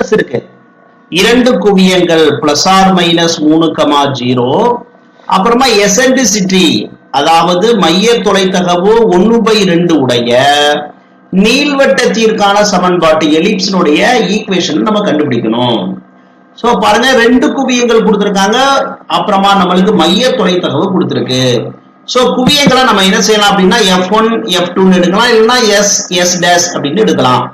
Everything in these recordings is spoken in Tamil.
ஃபோக்கஸ் இருக்கு. இரண்டு குவியங்கள் பிளஸ் ஆர் மைனஸ் 3,0. அப்புறமா எசென்ட்ரிசிட்டி அதாவது மைய தொலைத்தகவு 1/2 உடைய நீள்வட்டத்திற்கான சமன்பாட்டு எலிப்ஸினுடைய ஈக்குவேஷன் நம்ம கண்டுபிடிக்கணும். சோ பாருங்க, ரெண்டு குவியங்கள் கொடுத்திருக்காங்க, அப்புறமா நம்மளுக்கு மைய தொலைத்தகவு கொடுத்திருக்கு. சோ குவியங்களை நம்ம என்ன செய்யலாம் அப்படின்னா F1 F2 எடுக்கலாம், இல்லைன்னா S டேஷ் அப்படின்னு எடுக்கலாம்.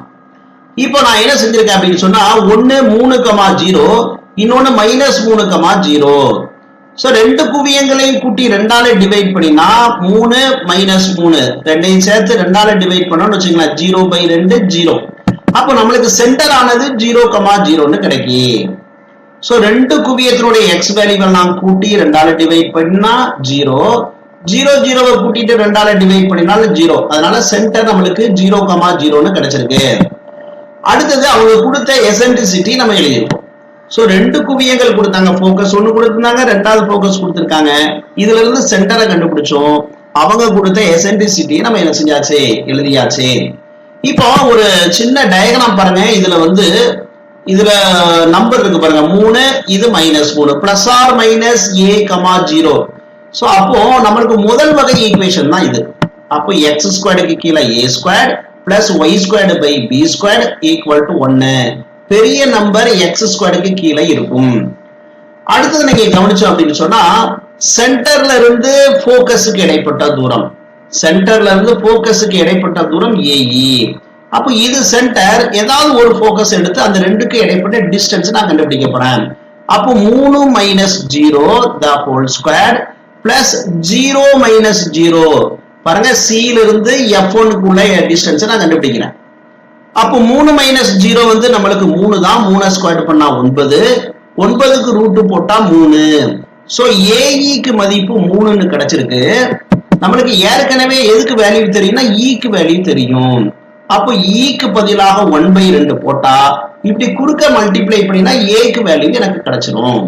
இப்போ நான் என்ன செஞ்சிருக்கேன் அப்படின்னு சொன்னா, ஒன்னு 3,0, இன்னொன்னு -3,0. சோ ரெண்டு குவியங்களையும் கூட்டி 2ஆல டிவைட் பண்ணினா 3 - 3 ரெண்டையும் சேர்த்து 2ஆல டிவைட் பண்ணோம்னு வச்சுக்கலாம், 0/2 0. அப்போ நம்மளுக்கு சென்டர் ஆனது 0,0ன்னு கிடைக்கும். சோ ரெண்டு குவியத்தினுடைய எக்ஸ் வேல்யூவை நாம் கூட்டி 2ஆல டிவைட் பண்ணா 0, 0 கூட்டிட்டு 2ஆல டிவைட் பண்ணினாலும் 0. அதனால சென்டர் நம்மளுக்கு 0,0ன்னு கிடைச்சிருக்கு. அடுத்தது அவங்க கொடுத்த எசென்ட்ரிசிட்டி நம்ம எழுதியிருக்கோம். சோ ரெண்டு குவியங்கள் கொடுத்தாங்க, போக்கஸ் ஒன்னு கொடுத்திருந்தாங்க, ரெண்டாவது போக்கஸ் கொடுத்திருக்காங்க. இதுல இருந்து சென்டரை கண்டுபிடிச்சோம். அவங்க கொடுத்த எசென்ட்ரிசிட்டி நம்ம என்ன செஞ்சாச்சு, எழுதியாச்சு. இப்போ ஒரு சின்ன டயக்ராம் பாருங்க. இதுல நம்பர் இருக்கு பாருங்க, 3, இது -3, plus R minus a,0. So அப்போ நம்மளுக்கு முதல் வகை ஈக்குவேஷன் தான் இது. அப்போ x² கீழே a² plus y² by b² equal to 1. பெரிய நம்பர் x² கீழே இருக்கும். அடுத்தது நீங்க கவனிச்சோம் அப்படின்னு சொன்னா, சென்டர்ல இருந்து போக்கஸுக்கு இடைப்பட்ட தூரம், சென்டர்ல இருந்து போக்கஸுக்கு இடைப்பட்ட தூரம் AE. அப்போ இது சென்டர், ஏதாவது ஒரு போக்கஸ் எடுத்து அந்த ரெண்டுக்கு இடைப்பட்ட டிஸ்டன்ஸ் நான் கண்டுபிடிக்க போறேன். அப்போ 3 - 0 the whole square பிளஸ் 0 - 0. பாருங்க, C ல இருந்து F1 க்குள்ள டிஸ்டன்ஸ் நான் கண்டுபிடிக்கிறேன். அப்போ 3 - 0 நம்மளுக்கு 3 தான். 3 ஸ்கொயர் பண்ணா 9, 9க்கு ரூட் போட்டா 3. சோ AE மதிப்பு 3ன்னு கிடைச்சிருக்கு. நம்மளுக்கு ஏற்கனவே எதுக்கு வேல்யூ தெரியும்னா E வேல்யூ தெரியும். அப்போ E பதிலாக 1/2 போட்டா இப்படி குறுக்க மல்டிப்ளை பண்ணினா A வேல்யூ எனக்கு கிடைச்சிடும்.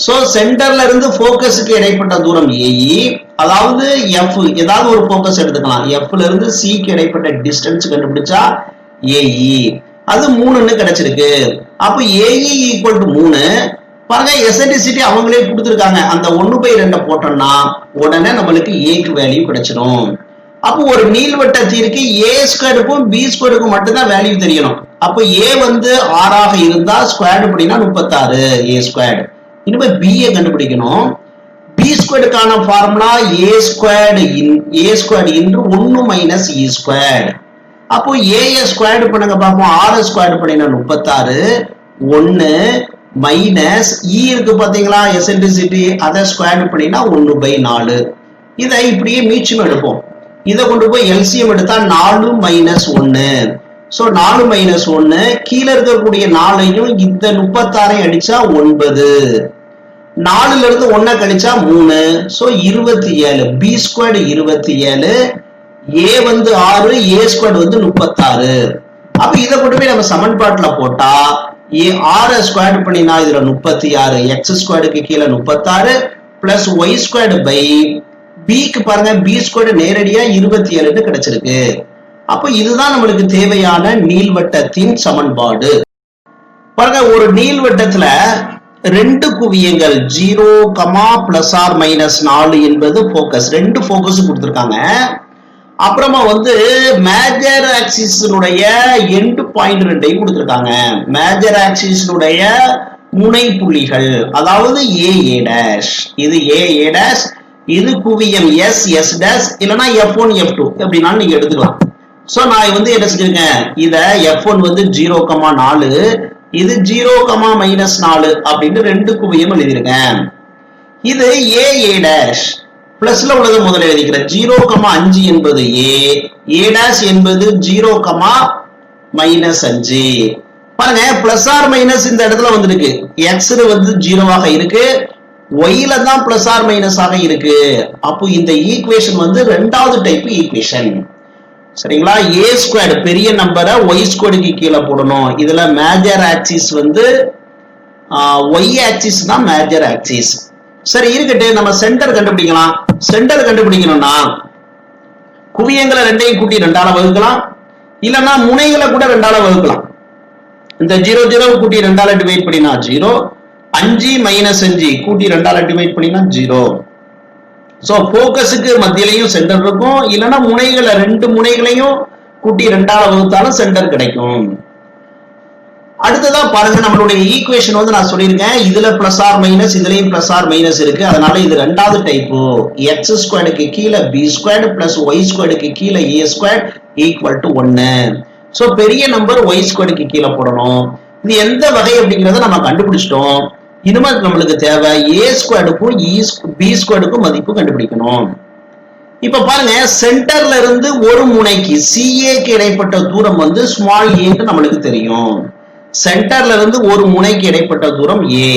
சோ சென்டர்ல இருந்து போக்கஸுக்கு இடைப்பட்ட தூரம் AE, அதாவது F ஏதாவது ஒரு போக்கஸ் எடுத்துக்கலாம். F ல இருந்து C இடைப்பட்ட டிஸ்டன்ஸ் கண்டுபிடிச்சா AE, அது 3ன்னு கிடைச்சிருக்கு. அப்போ AE ஈக்குவல் டு 3. பாருங்க, எசென்ட்ரிசிட்டி அவங்களே கொடுத்துருக்காங்க. அந்த 1/2 போட்டோம்னா உடனே நம்மளுக்கு A வேல்யூ கிடைச்சிடும். அப்போ ஒரு நீள்வட்டத்திற்கு A²க்கும் B²க்கும் மட்டும்தான் வேல்யூ தெரியணும். அப்போ A 6 ஆக இருந்தா ஸ்கொயர்டு பண்ணினா 36 A². இனிமே B கண்டுபிடிக்கணும். B²க்கான ஃபார்முலா A² இன்று 1 - E². அப்போ A ஸ்கொயர்டு பண்ணுங்க பார்ப்போம். 6 ஸ்கொயர்டு பண்ணினா 36, 1 மைனஸ் E இருக்கு பாத்தீங்களா எசென்ட்ரிசிட்டி, அதை ஸ்கொயர்டு பண்ணினா 1/4. இதை இப்படியே மீச்சம் எடுப்போம். இதை கொண்டு போய் LCM எடுத்தா 4 - 1. சோ 4 - 1 கீழே இருக்கக்கூடிய 4ஐயும் இந்த 36 அடிச்சா 9, 4ல இருந்து 1 கழிச்சா 3. சோ 27. B² 27, A 6, A² 36. அப்ப இதை கொண்டு போய் நம்ம சமன்பாட்டுல போட்டா 6 ஸ்கொயர் பண்ணினா இதுல 36, x² கீழே 36 பிளஸ் y² பை B பாருங்க, B² நேரடியா 27 கிடைச்சிருக்கு. அப்ப இதுதான் நம்மளுக்கு தேவையான நீள்வட்டத்தின் சமன்பாடு. பாருங்க, ஒரு நீள்வட்டத்துல ரெண்டு குவியங்கள் 0, பிளஸ் ஆர் மைனஸ் 4 என்பது போக்கஸ், ரெண்டு போக்கஸ் கொடுத்திருக்காங்க. அப்புறமா மேஜர் ஆக்சிஸினுடைய எண்ட் பாயிண்ட் ரெண்டையும் கொடுத்திருக்காங்க. மேஜர் ஆக்சிஸினுடைய முனை புள்ளிகள், அதாவது AA', இது AA', இது குவியம் S டேஷ், இல்லைன்னா F1 F2 எப்படின்னாலும் நீங்க எடுத்துக்கலாம். சோ நான் என்ன செஞ்சிருக்கேன், இத F1 0,4, இது 0,-4 அப்படின்னு ரெண்டு குவியம் எழுதியிருக்கேன். இது AA' பிளஸ்ல உள்ளது முதல்ல எழுதிக்கிறேன். 0,5 என்பது A' என்பது 0,-5. பாருங்க, பிளஸ் ஆர் மைனஸ் இந்த இடத்துல வந்திருக்கு. X 0 இருக்கு, Yல தான் பிளஸ் ஆர் மைனஸ் ஆக இருக்கு. அப்போ இந்த ஈக்குவேஷன் ரெண்டாவது டைப் ஈக்குவேஷன். சரிங்களா? A² பெரிய நம்பரை Y² கீழே போடணும். இதுல மேஜர் ஆக்சிஸ் Y ஆக்சிஸ் தான் மேஜர் ஆக்சிஸ். சரி இருக்கட்டு, நம்ம சென்டர் கண்டுபிடிக்கலாம். சென்டர் கண்டுபிடிக்கணும்னா குவியங்களை ரெண்டையும் கூட்டி 2ஆல வகுக்கலாம், இல்லைன்னா முனைகளை கூட 2ஆல வகுக்கலாம். இந்த 0 கூட்டி 2ஆல டிவைட் பண்ணினா 0, 5 மைனஸ் 5 கூட்டி 2ஆல டிவைட் பண்ணினா 0. சோ போக்கஸுக்கு மத்தியிலையும் சென்டர் இருக்கும், இல்லைன்னா முனைகளை 2 முனைகளையும் கூட்டி 2ஆல வகுத்தாலும் சென்டர் கிடைக்கும். அடுத்ததா பாருங்க, நம்மளுடைய ஈக்குவேஷன் வந்து நான் சொல்லியிருக்கேன், இதுல பிளஸ் ஆர் மைனஸ், இதுலயும் பிளஸ் ஆர் மைனஸ் இருக்கு. அதனால இது ரெண்டாவது டைப்பு. எக்ஸ் ஸ்கொயருக்கு கீழே பி ஸ்கொயர்டு பிளஸ் ஒய் ஸ்கொயருக்கு கீழே ஏ ஸ்கொயர் ஈக்குவல் டு 1. சோ பெரிய நம்பர் ஒய் ஸ்கொயருக்கு கீழே போடணும். இது எந்த வகை அப்படிங்கறத நம்ம கண்டுபிடிச்சிட்டோம். இனிமே நம்மளுக்கு தேவை ஏ ஸ்கொயருக்கும் பி ஸ்கொயருக்கும் மதிப்பு கண்டுபிடிக்கணும். இப்ப பாருங்க, சென்டர்ல இருந்து ஒரு முனைக்கு சிஏக்கு இடைப்பட்ட தூரம் வந்து ஸ்மால் ஏன்னு நம்மளுக்கு தெரியும். சென்டர்ல இருந்து ஒரு முனைக்கு இடைப்பட்ட தூரம் ஏ.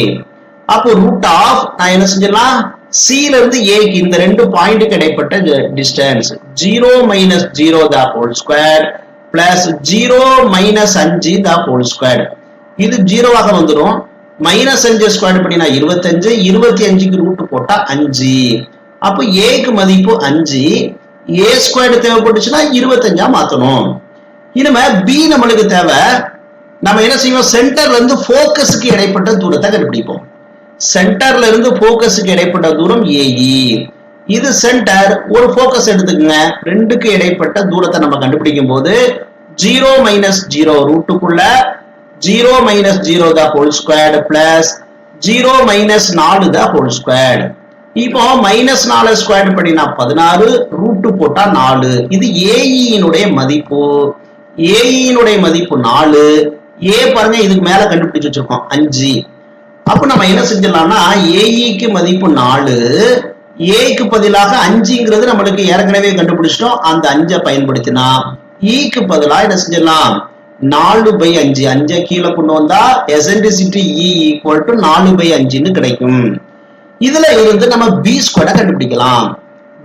அப்போ ரூட் ஆஃப் நான் என்ன செஞ்சலாம், சில இருந்து ஏக்கு இந்த 2 பாயிண்ட்டுக்கு இடைப்பட்ட டிஸ்டன்ஸ் 0 மைனஸ் 0 த ஹோல் ஸ்கொயர் பிளஸ் 0 மைனஸ் 5 த ஹோல் ஸ்கொயர். இது 0வாக வந்துடும். மைனஸ் 5 ஸ்கொயர் பண்ணினா 25, 25க்கு ரூட் போட்டா 5. அப்போ ஏக்கு மதிப்பு 5, ஏ ஸ்கொயர் தேவைப்பட்டுச்சுன்னா 25ஆ மாத்தணும். இனிமே பி நம்மளுக்கு தேவை. நம்ம என்ன செய்வோம், சென்டர்ல இருந்து போக்கஸுக்கு இடைப்பட்ட தூரத்தை கண்டுபிடிப்போம். சென்டர்ல இருந்து போக்கஸுக்கு இடைப்பட்ட தூரம் ஏஇ. இது சென்டர், ஒரு போக்கஸ் எடுத்துக்கங்க. 2க்கு இடைப்பட்ட தூரத்தை நம்ம கண்டுபிடிக்கும் போது 0 மைனஸ் 0 ரூட்டுக்குள்ள 0 மைனஸ் 0 த ஹோல் ஸ்கொயர் பிளஸ் 0 மைனஸ் 4 த ஹோல் ஸ்கொயர். இப்போ மைனஸ் 4 ஸ்கொயர் பண்ணினா 16, ரூட்டு போட்டா 4. இது ஏஇனுடைய மதிப்பு. ஏஇனுடைய மதிப்பு 4. ஏ பாருங்க, இதுக்கு மேல கண்டுபிடிச்சு வச்சிருக்கோம் 5. அப்ப நம்ம என்ன செஞ்சிடலாம்னா, ஏஇக்கு மதிப்பு 4, ஏக்கு பதிலாக 5ங்கிறது நம்மளுக்கு ஏற்கனவே கண்டுபிடிச்சிட்டோம். அந்த 5 பயன்படுத்தினா ஈக்கு பதிலாக என்ன செஞ்சிடலாம், 4/5. 5 கீழே கொண்டு வந்தா எசென்ட்ரிசிட்டி இ ஈக்குவல் டு 4/5ன்னு கிடைக்கும். இதுல இருந்து நம்ம பி ஸ்கொயரை கண்டுபிடிக்கலாம்.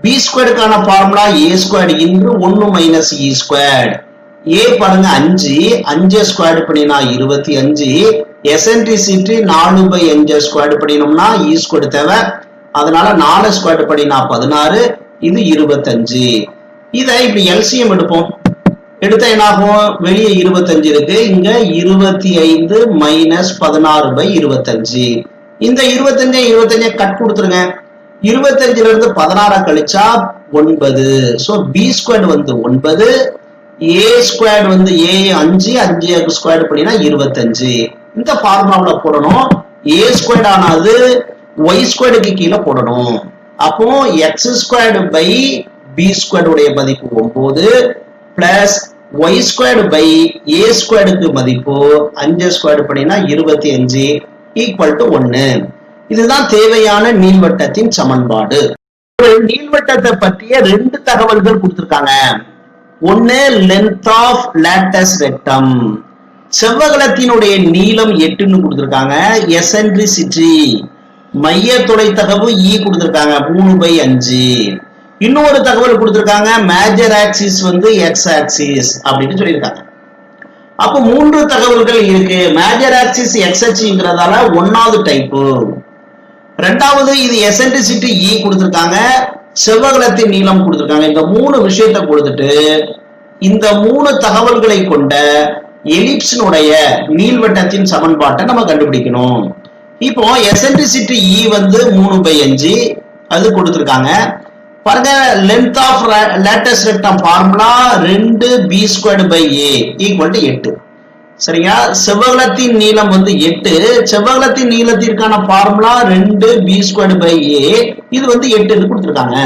பி ஸ்கொயருக்கான ஃபார்முலா ஏ square into 1 minus E square. ஏ பாருங்க 5 ஸ்கொயர் பண்ணினா 25, எசென்ட்ரிசிட்டி 4/5 ஸ்கொயர் பண்ணினோம்னா இ ஸ்கொயர் தேவை. அதனால 4 ஸ்கொயர் பண்ணினா 16, இது 25. இதை இப்படி எல்சிஎம் எடுப்போம். எடுத்தா என்ன ஆகும், வெளியே 25 இருக்கு, இங்க 25 மைனஸ் 16/25. இந்த 25 கட் கொடுத்துருங்க. 25ல இருந்து 16 கழிச்சா 9. சோ பி ஸ்கொயர் வந்து 9, ஏ ஸ்கொயர் வந்து ஏ 5 ஸ்கொயர் பண்ணினா 25. இந்த ஃபார்முலாவுல போடணும். ஏ ஸ்கொயர் ஆனது ஒய் ஸ்கொயருக்கு கீழே போடணும். அப்போ X square by B square உடைய மதிப்பு 9 plus Y square by A ஸ்கொயருக்கு மதிப்பு 5 ஸ்கொயர் பண்ணினா 25 ஈக்குவல் டு 1. இதுதான் தேவையான நீள்வட்டத்தின் சமன்பாடு. ஒரு நீள்வட்டத்தை பற்றிய 2 தகவல்கள் கொடுத்திருக்காங்க. ஒன்னு லென்த் ஆஃப் லேட்டஸ் ரெக்டம், செவ்வகலத்தினுடைய நீளம் 8ன்னு கொடுத்திருக்காங்க. எசென்ட்ரிசிட்டி மைய தொலைத்தகவு இ கொடுத்திருக்காங்க 3/5. இன்னொரு தகவல் கொடுத்திருக்காங்க, மேஜர் ஆக்சிஸ் வந்து எக்ஸ் ஆக்சிஸ் அப்படின்னு சொல்லியிருக்காங்க. அப்போ 3 தகவல்கள் இருக்கு. மேஜர் ஆக்சிஸ் எக்ஸ் அச்சுங்கிறதால 1வது டைப்பு. 2வது இது எசென்ட்ரிசிட்டி இ கொடுத்திருக்காங்க, செவ்வகலத்தின் நீளம் கொடுத்திருக்காங்க. இந்த 3 விஷயத்தை கொடுத்துட்டு இந்த 3 தகவல்களை கொண்ட எலிப்ஸினுடைய நீள்வட்டத்தின் சமன்பாட்டை நம்ம கண்டுபிடிக்கணும். இப்போ எசென்ட்ரிசிட்டி இ வந்து 3/5 அது கொடுத்திருக்காங்க. பாருங்க, length of latus rectum formula 2b squared by a equal to 8. சரியா, செவ்வகலத்தின் நீளம் வந்து 8. செவ்வகலத்தின் நீளத்திற்கான formula 2b squared by a, இது வந்து 8ன்னு கொடுத்திருக்காங்க.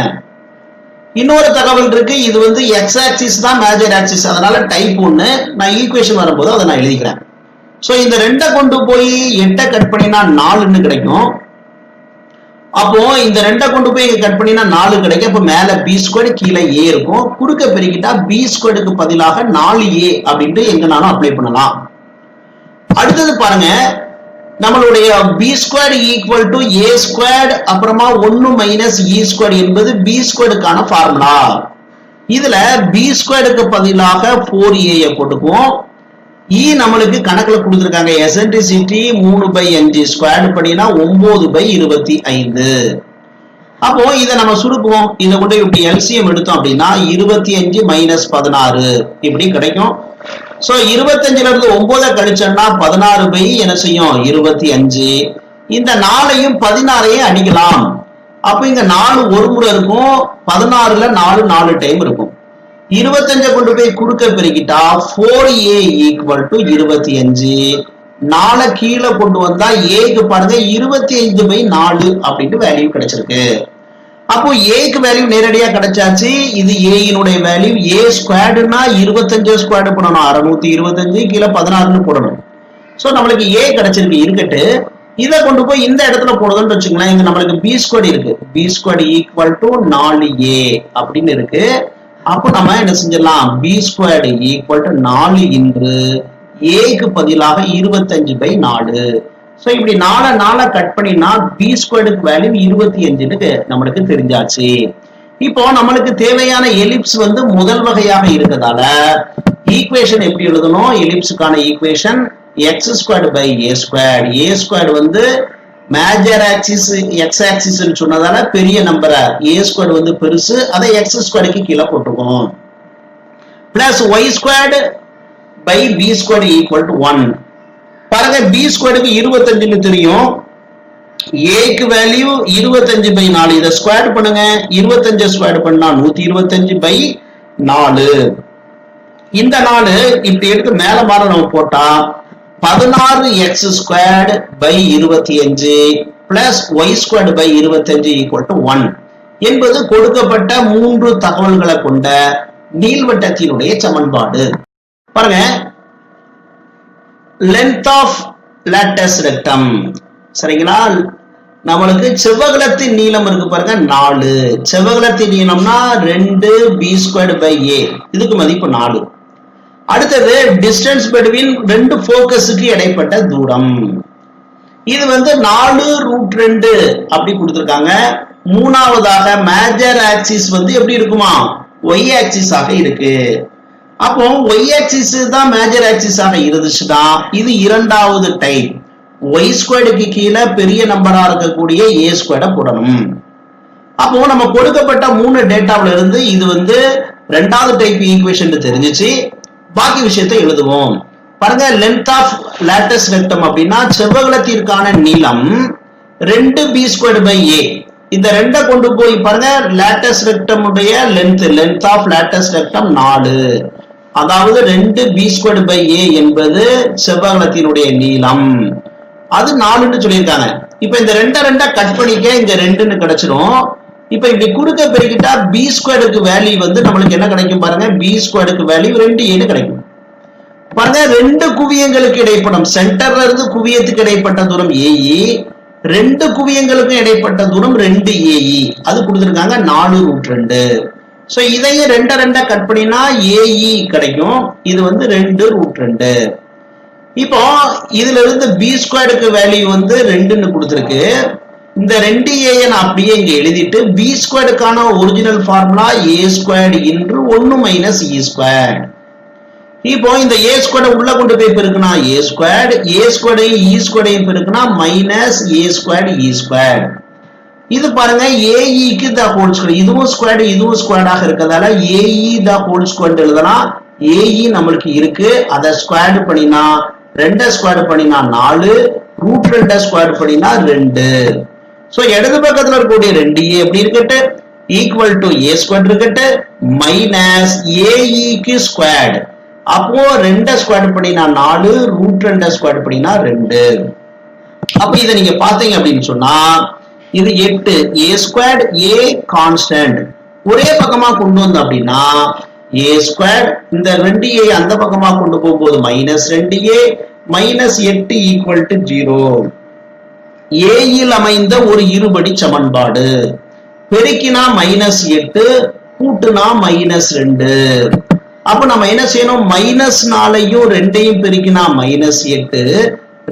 இன்னொரு தகவல் இருக்கு, இது வந்து எக்ஸ் ஆக்சிஸ் தான் மேஜர் ஆக்சிஸ், அதனால டைப் 1. நான் ஈக்குவேஷன் வரும்போது அதை நான் எழுதிக்கிறேன். சோ இந்த 2 கொண்டு போய் 8 கட் பண்ணினா 4ன்னு கிடைக்கும். அப்போ இந்த 2 கொண்டு போய் கட் பண்ணினா 4 கிடைக்கும். அப்ப மேல பி ஸ்கொயர் கீழே ஏ இருக்கும். குறுக்க பெருக்கிட்டா பி ஸ்கொயருக்கு பதிலாக 4a அப்படின்ட்டு எங்கனாலும் அப்ளை பண்ணலாம். அடுத்தது பாருங்க, நம்மளுடைய B square equal to A square அப்புறமா 1 மைனஸ் இ ஸ்கொயர் என்பது பி ஸ்கொயருக்கான ஃபார்முலா. இதுல பி ஸ்கொயருக்கு பதிலாக 4a போட்டுக்குவோம். இ நம்மளுக்கு கணக்குல கொடுத்திருக்காங்க, எசென்ட்ரிசிட்டி 3/5 ஸ்கொயர் பண்ணினா 9/25. அப்போ இதை நம்ம சுருக்குவோம். இதை கொண்டு இப்படி எல்சிஎம் எடுத்தோம் அப்படின்னா 25 மைனஸ் 16 இப்படி கிடைக்கும். சோ 25ல இருந்து 9 கழிச்சோம்னா 16 பை என்ன செய்யும் 25. இந்த 4ஐயும் 16ஐயும் அடிக்கலாம். அப்ப இங்க 4 ஒரு முறை இருக்கும், 16ல 4 டைம் இருக்கும். 25 கொண்டு போய் குறுக்க பெருக்கிட்டா 4a ஈக்குவல் டு 25. 4 கீழே கொண்டு வந்தா ஏக்கு பாருங்க 25/4 அப்படின்ட்டு வேல்யூ கிடைச்சிருக்கு. அப்போ ஏக்கு வேல்யூ நேரடியா கிடைச்சாச்சு. இது ஏயினுடைய வேல்யூ. ஏ ஸ்கொயர்டுனா 25 ஸ்கொயர்டு பண்ணணும், 625, கீழே 16ன்னு போடணும். சோ நம்மளுக்கு ஏ கிடைச்சிருக்கு. இருக்கட்டு இதை கொண்டு போய் இந்த இடத்துல போடுதுன்னு வச்சுக்கலாம். இங்க நம்மளுக்கு பி ஸ்கொயர்டு இருக்கு. B squared equal to 4a அப்படின்னு இருக்கு. அப்போ நம்ம என்ன செஞ்சிடலாம், பி ஸ்கொயர்டு ஈக்குவல் டு 4 இன்று ஏக்கு பதிலாக 25/4. சோ இப்படி 4 கட் பண்ணினா பி ஸ்கொயர்டுக்கு வேல்யூ 25ன்னு நம்மளுக்கு தெரிஞ்சாச்சு. இப்போ நம்மளுக்கு தேவையான எலிப்ஸ் வந்து முதல் வகையாக இருக்கிறதால ஈக்குவேஷன் எப்படி எழுதணும்? எலிப்ஸுக்கான equation x squared by A squared. A squared வந்து மேஜர் ஆக்சிஸ் எக்ஸ் ஆக்சிஸ் சொன்னதால பெரிய நம்பரை, ஏ ஸ்கொயர்டு வந்து பெருசு, அதை எக்ஸ் ஸ்கொயர்டுக்கு கீழே போட்டுக்கணும். Plus Y squared by B squared equal to 1. பாருங்க பி ஸ்கொயர்டுக்கு 25ன்னு தெரியும், ஏக்கு வேல்யூ 25/4. இதை ஸ்கொயர் பண்ணுங்க, 25 ஸ்கொயர் பண்ணா 125/4. இந்த 4 இப்படி எடுத்து மேல மாற நம்ம போட்டா 16x squared by 25 plus Y squared by 25 equal to 1 என்பது கொடுக்கப்பட்ட 3 தகவல்களை கொண்ட நீள்வட்டத்தினுடைய சமன்பாடு. பாருங்க, லென்த் ஆஃப் லேட்டஸ் ரெக்டம், சரிங்களா? நம்மளுக்கு செவ்வகலத்தின் நீளம் இருக்கு பாருங்க 4. செவ்வகலத்தின் நீளம்னா 2 பி ஸ்கொயர்டு பை ஏ, இதுக்கு மதிப்பு 4. அடுத்தது டிஸ்டன்ஸ் பிட்வீன் 2 ஃபோக்கஸுக்கு இடைப்பட்ட தூரம், இது வந்து 4√2 அப்படி கொடுத்திருக்காங்க. மூணாவதாக மேஜர் ஆக்சிஸ் வந்து எப்படி இருக்குமா, ஒய் ஆக்சிஸ் ஆக இருக்கு. அப்போ ஒய் ஆக்சிஸ் தான் மேஜர் ஆக்சிஸ் ஆக இருந்துச்சுன்னா இது இரண்டாவது டைப். ஒய் ஸ்கொயர்டுக்கு கீழே பெரிய நம்பரா இருக்கக்கூடிய ஏ ஸ்கொயர்டை போடணும். அப்போ நம்ம கொடுக்கப்பட்ட 3 டேட்டாவில இருந்து இது வந்து ரெண்டாவது டைப் ஈக்குவேஷன் தெரிஞ்சிச்சு. பாக்கி விஷயத்தை எழுதுவோம். பாருங்க, லென்த் ஆஃப் லேட்டஸ் ரெக்டம் அப்படின்னா செவ்வகலத்திற்கான நீளம் 2 பி ஸ்கொயர்டு பை ஏ. இந்த 2 கொண்டு போய் பாருங்க, லேட்டஸ் ரெக்டம் உடைய லென்த் ஆஃப் லேட்டஸ் ரெக்டம் 4, அதாவது 2 பி ஸ்கொயர்டு பை ஏ என்பது செவ்வகலத்தினுடைய நீளம், அது 4ன்னு சொல்லியிருக்காங்க. இப்ப இந்த 2 கட் பண்ணிக்க, இங்க 2ன்னு கிடைச்சிரும். இப்ப இப்படி குறுக்க பெருக்கிட்டா பி ஸ்கொயர்டுக்கு வேல்யூ வந்து நம்மளுக்கு என்ன கிடைக்கும் பாருங்க, பி ஸ்கொயர்டுக்கு வேல்யூ 2a கிடைக்கும். பாருங்க, 2 குவியங்களுக்கு இடைப்படும் சென்டர்ல இருந்து குவியத்துக்கு இடைப்பட்ட தூரம் ஏஇ, 2 குவியங்களுக்கும் இடைப்பட்ட தூரம் 2ae, அது கொடுத்திருக்காங்க 4√2. சோ இதையும் 2 கட் பண்ணினா ஏஇ கிடைக்கும், இது வந்து 2√2. இப்போ இதுல இருந்து பி ஸ்கொயர்டுக்கு வேல்யூ வந்து 2ன்னு கொடுத்திருக்கு. இந்த 2a நான் அப்படியே இங்க எழுதிட்டு பி ஸ்கொயர்டுக்கான ஒரிஜினல் ஃபார்முலா ஏ ஸ்கொயர்டு இன்று 1 மைனஸ் இ ஸ்கொயர்டு. இப்போ இந்த ஏ ஸ்கொயர்டை உள்ள கொண்டு போய் பெருக்குனா ஏ ஸ்கொயர்டு, ஏ ஸ்கொயர்டையும் இ ஸ்கொயர்டையும் பெருக்குனா மைனஸ் ஏ ஸ்கொயர்டு இ ஸ்கொயர்டு. இது பாருங்க ஏஇக்கு த ஹோல் ஸ்கொயர், இதுவும் ஸ்கொயர்டு இதுவும் ஸ்கொயர்டாக இருக்கிறதால ஏஇ த ஹோல் ஸ்கொயர்டு எழுதலாம். ஏஇ நம்மளுக்கு இருக்கு, அதை ஸ்கொயர்டு பண்ணினா 2 ஸ்கொயர்டு பண்ணினா 4, √2 ஸ்கொயர்டு பண்ணினா 2. சோ இடது பக்கத்துல இருக்கக்கூடிய 2a எப்படி இருக்கட்டு ஈக்குவல் டு ஏ ஸ்கொயர் இருக்கட்டு மைனஸ் ஏஇக்கு ஸ்கொயர்டு. அப்போ 2 ஸ்கொயர் பண்ணினா 4, √2 ஸ்கொயர் பண்ணினா 2. அப்ப இதை நீங்க பாத்தீங்க அப்படின்னு சொன்னா இது 8. ஏ ஸ்கொயர் ஏ கான்ஸ்டன்ட் ஒரே பக்கமா கொண்டு வந்தோம் அப்படின்னா ஏ ஸ்கொயர், இந்த 2a அந்த பக்கமா கொண்டு போகும்போது minus 2a minus 8 equal to 0. ஏயில் அமைந்த ஒரு இருபடி சமன்பாடு, பெருக்கினா மைனஸ் 8 கூட்டுனா மைனஸ் 2. அப்ப நம்ம என்ன செய்யணும், மைனஸ் 4ஐயும் 2ஐயும் பெருக்கினா மைனஸ் 8,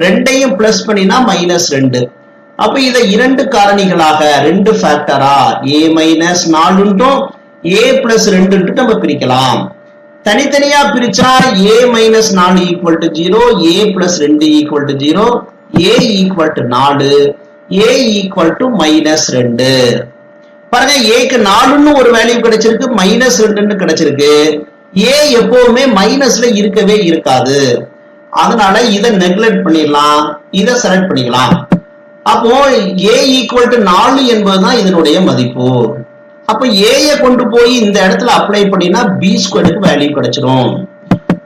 2ஐயும் பிளஸ் பண்ணினா மைனஸ் 2. அப்ப இதை 2 காரணிகளாக 2 ஃபேக்டரா a மைனஸ் 4 a பிளஸ் 2 நம்ம பிரிக்கலாம். தனித்தனியா பிரிச்சா a minus 4 equal to 0, a plus 2 equal to 0, a equal to 4, a equal to minus 2. பாருங்க, ஏக்கு 4ன்னு ஒரு வேல்யூ கிடைச்சிருக்கு, மைனஸ் 2ன்னு கிடைச்சிருக்கு. ஏ எப்பவுமே மைனஸ்ல இருக்கவே இருக்காது. அதனால இதை நெக்லெக்ட் பண்ணிடலாம், இதை செலக்ட் பண்ணிக்கலாம். அப்போ ஏ ஈக்குவல் டு 4 என்பதுதான் இதனுடைய மதிப்பு. அப்ப ஏயை கொண்டு போய் இந்த இடத்துல அப்ளை பண்ணினா பி ஸ்கொயருக்கு வேல்யூ கிடைச்சிடும்.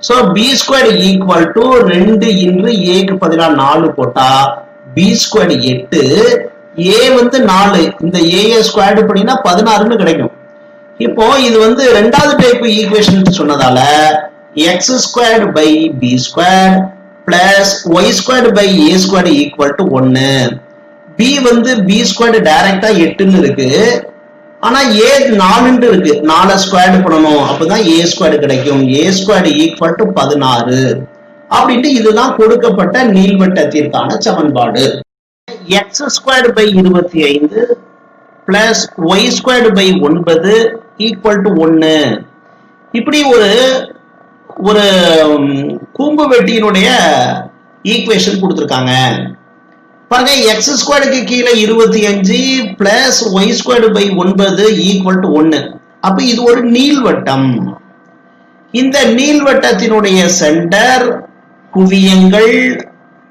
So B square equal to 2 இன்று ஏக்கு பதிலா 4 போட்டா பி ஸ்கொயர் 8, ஏ வந்து 4, இந்த ஏ ஸ்கொயர் பண்ணினா 16ன்னு கிடைக்கும். இப்போ இது வந்து ரெண்டாவது டைப் ஈக்குவேஷன் சொன்னதால x squared by B square plus Y squared by A squared equal to 1. B வந்து பி ஸ்கொயர்டு டைரக்டா 8ன்னு இருக்கு, ஆனா ஏ 4 இருக்கு, 4 ஸ்கொயர்டு பண்ணணும், அப்பதான் ஏ ஸ்கொயர்டு கிடைக்கும். ஏ ஸ்கொயர்டு ஈக்குவல் டு 16 அப்படின்ட்டு இதுதான் கொடுக்கப்பட்ட நீள்வட்டத்திற்கான சமன்பாடு. X squared by 25 plus Y squared by 9 equal to 1. இப்படி ஒரு கூம்பு வெட்டியினுடைய ஈக்குவேஷன் கொடுத்திருக்காங்க. பாருங்க, எக்ஸ் ஸ்கொயருக்கு கீழே 25 plus Y squared by 9 equal to 1. அப்ப இது ஒரு நீள்வட்டம். இந்த நீள்வட்டத்தினுடைய சென்டர், குவியங்கள்,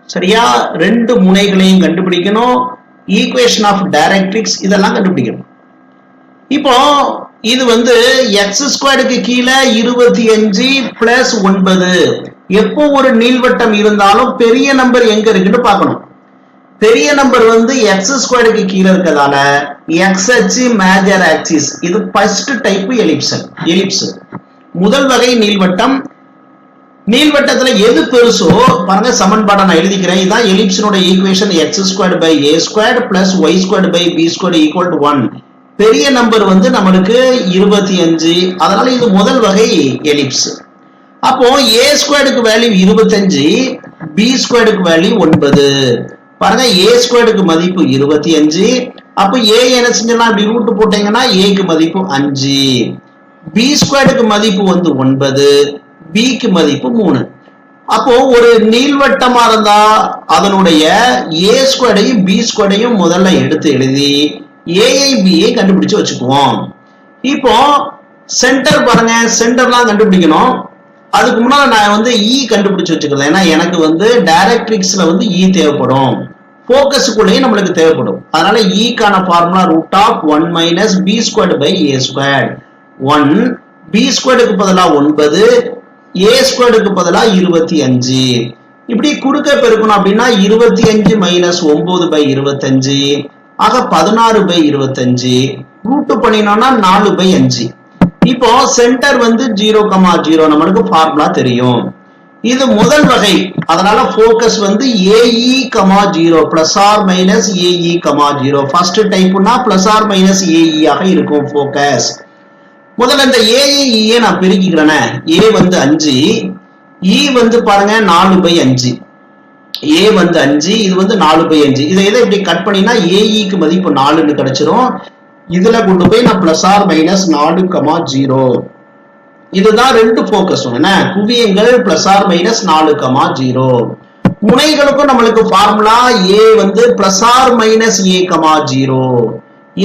சரியா, ரெண்டு முனைகளையும் கண்டுபிடிக்கணும், ஈக்குவேஷன் ஆஃப் டைரக்ட்ரிக்ஸ் இதெல்லாம் கண்டுபிடிக்கணும். இப்போ இது வந்து எக்ஸ் ஸ்கொயருக்கு கீழே 25 பிளஸ் 9. எப்போ ஒரு நீள்வட்டம் இருந்தாலும் பெரிய நம்பர் எங்க இருக்குன்னு பார்க்கணும். பெரிய நம்பர் வந்து எக்ஸ் ஸ்கொயருக்கு கீழே இருக்கிறதால எக்ஸ் அச்சு மேஜர் ஆக்சிஸ், இது ஃபர்ஸ்ட் டைப் எலிப்ஸ், முதல் வகை நீள்வட்டம். நீள்வட்டத்துல எது பெருசோ பாருங்க, சமன்பாடை நான் எழுதிக்கிறேன். இதுதான் எலிப்ஸினுடைய equation. X squared by A squared plus Y squared by B squared equal to 1. பெரிய நம்பர் வந்து நம்மளுக்கு 25, அதனால இது முதல் வகை எலிப்ஸ். அப்போ ஏ ஸ்கொயர்டுக்கு வேல்யூ 25, பி ஸ்கொயர்டுக்கு வேல்யூ 9. பாருங்க, ஏ ஸ்கொயர்டுக்கு மதிப்பு 25, அப்ப ஏ என்ன செஞ்சலாம், அப்படி ரூட் போட்டீங்கன்னா ஏக்கு மதிப்பு 5, பி ஸ்கொயர்டுக்கு மதிப்பு வந்து 9, பிக்கு மதிப்பு 3. அப்போ ஒரு நீள்வட்டமா இருந்தா அதனுடைய ஏ ஸ்கொயர்டையும் பி ஸ்கொயர்டையும் முதல்ல எடுத்து எழுதி ஏஐ பிஐ கண்டுபிடிச்சு வச்சுக்குவோம். இப்போ சென்டர் பாருங்க, சென்டர்லாம் கண்டுபிடிக்கணும். அதுக்கு முன்னால நான் வந்து இ கண்டுபிடிச்சு வச்சுக்கிறேன். ஏன்னா எனக்கு வந்து டைரக்ட்ரிக்ஸ்ல வந்து இ தேவைப்படும், போக்கஸுக்குள்ளேயும் நம்மளுக்கு தேவைப்படும். அதனால ஈக்கான formula root of 1 minus B squared by A squared. 1, b ஸ்கொயர்டுக்கு பதிலா 9, ஏ ஸ்கொயர்டுக்கு பதிலா 25. இப்படி குறுக்க பெருக்கணும் அப்படின்னா 25 மைனஸ் 9 பை 25, ஆக 16 பை 25. Root பண்ணினோம்னா 4 by 5. இப்போ சென்டர் வந்து 0,0 நம்மளுக்கு ஃபார்முலா தெரியும். இது முதல் வகை, அதனால போக்கஸ் வந்து a e, 0 plus R minus a e, 0. First டைப்னா பிளஸ் ஆர் மைனஸ் ஏஇ ஆக இருக்கும் போக்கஸ். முதல்ல இந்த ஏஇ நான் பெருக்கிக்கிறேன். ஏ வந்து 5, இ வந்து பாருங்க 4 பை 5, ஏ வந்து 5, இது வந்து 4 பை 5. இதை இப்படி கட் பண்ணினா ஏஇக்கு மதிப்பு 4ன்னு கிடைச்சிரும். இதுல கொண்டு போய் நான் பிளஸ் ஆர் மைனஸ் 4,0. இதுதான் ரெண்டு போக்கஸ், என்ன குவியங்கள் பிளஸ் ஆர் மைனஸ் 4,0. முனைகளுக்கும் நம்மளுக்கு ஃபார்முலா ஏ வந்து பிளஸ் ஆர் மைனஸ் ஏ, 0.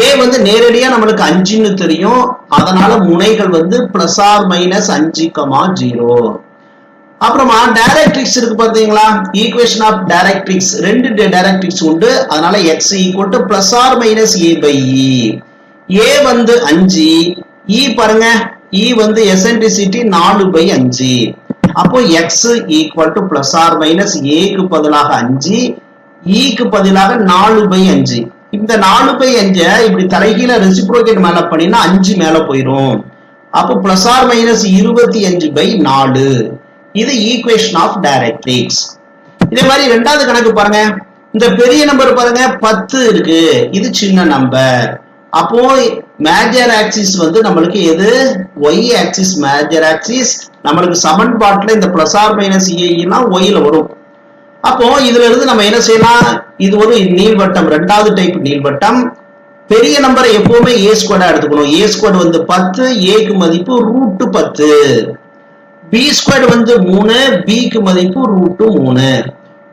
ஏ வந்து நேரடியா நம்மளுக்கு 5ன்னு தெரியும், அதனால முனைகள் வந்து பிளஸ் ஆர் மைனஸ் 5,0. அப்புறமா டைரக்ட்ரிக்ஸ் இருக்கு பாத்தீங்களா, ஈக்குவேஷன் ஆஃப் டைரக்ட்ரிக்ஸ், ரெண்டு டைரக்ட்ரிக்ஸ் உண்டு. அதனால x equal to plus R minus a by e. A வந்து 5, இ பாருங்க, இ வந்து எசென்ட்ரிசிட்டி 4 பை 5. அப்போ X equal to plus R minus ஏக்கு பதிலாக 5, ஈக்கு பதிலாக 4 பை 5. இந்த 4 பை 5 இப்படி தலைகீழ ரெசிப்ரோகேட் மேல பண்ணினா 5 மேல போயிடும். அப்போ பிளஸ் ஆர் மைனஸ் 25 பை 4. இது ஈக்குவேஷன் ஆஃப் டைரக்ட்ரிக்ஸ். இதே மாதிரி ரெண்டாவது கணக்கு பாருங்க, இந்த பெரிய நம்பர் பாருங்க 10 இருக்கு, இது சின்ன நம்பர். அப்போ மேஜர் ஆக்சிஸ் வந்து நம்மளுக்கு எது, ஒய் ஆக்சிஸ் மேஜர் ஆக்சிஸ். நம்மளுக்கு சமன்பாட்டுல இந்த பிளஸ் ஆர் மைனஸ் ஏனா ஒய்ல வரும். அப்போ இதுல இருந்து நம்ம என்ன செய்யலாம், இது ஒரு நீள்வட்டம், ரெண்டாவது டைப் நீள்வட்டம். பெரிய நம்பரை எப்பவுமே ஏ ஸ்கொயர்டா எடுத்துக்கணும். ஏ ஸ்கொயர் வந்து 10, ஏக்கு மதிப்பு ரூட் 10. பி ஸ்கொயர் வந்து 3, பிக்கு மதிப்பு ரூட் 3.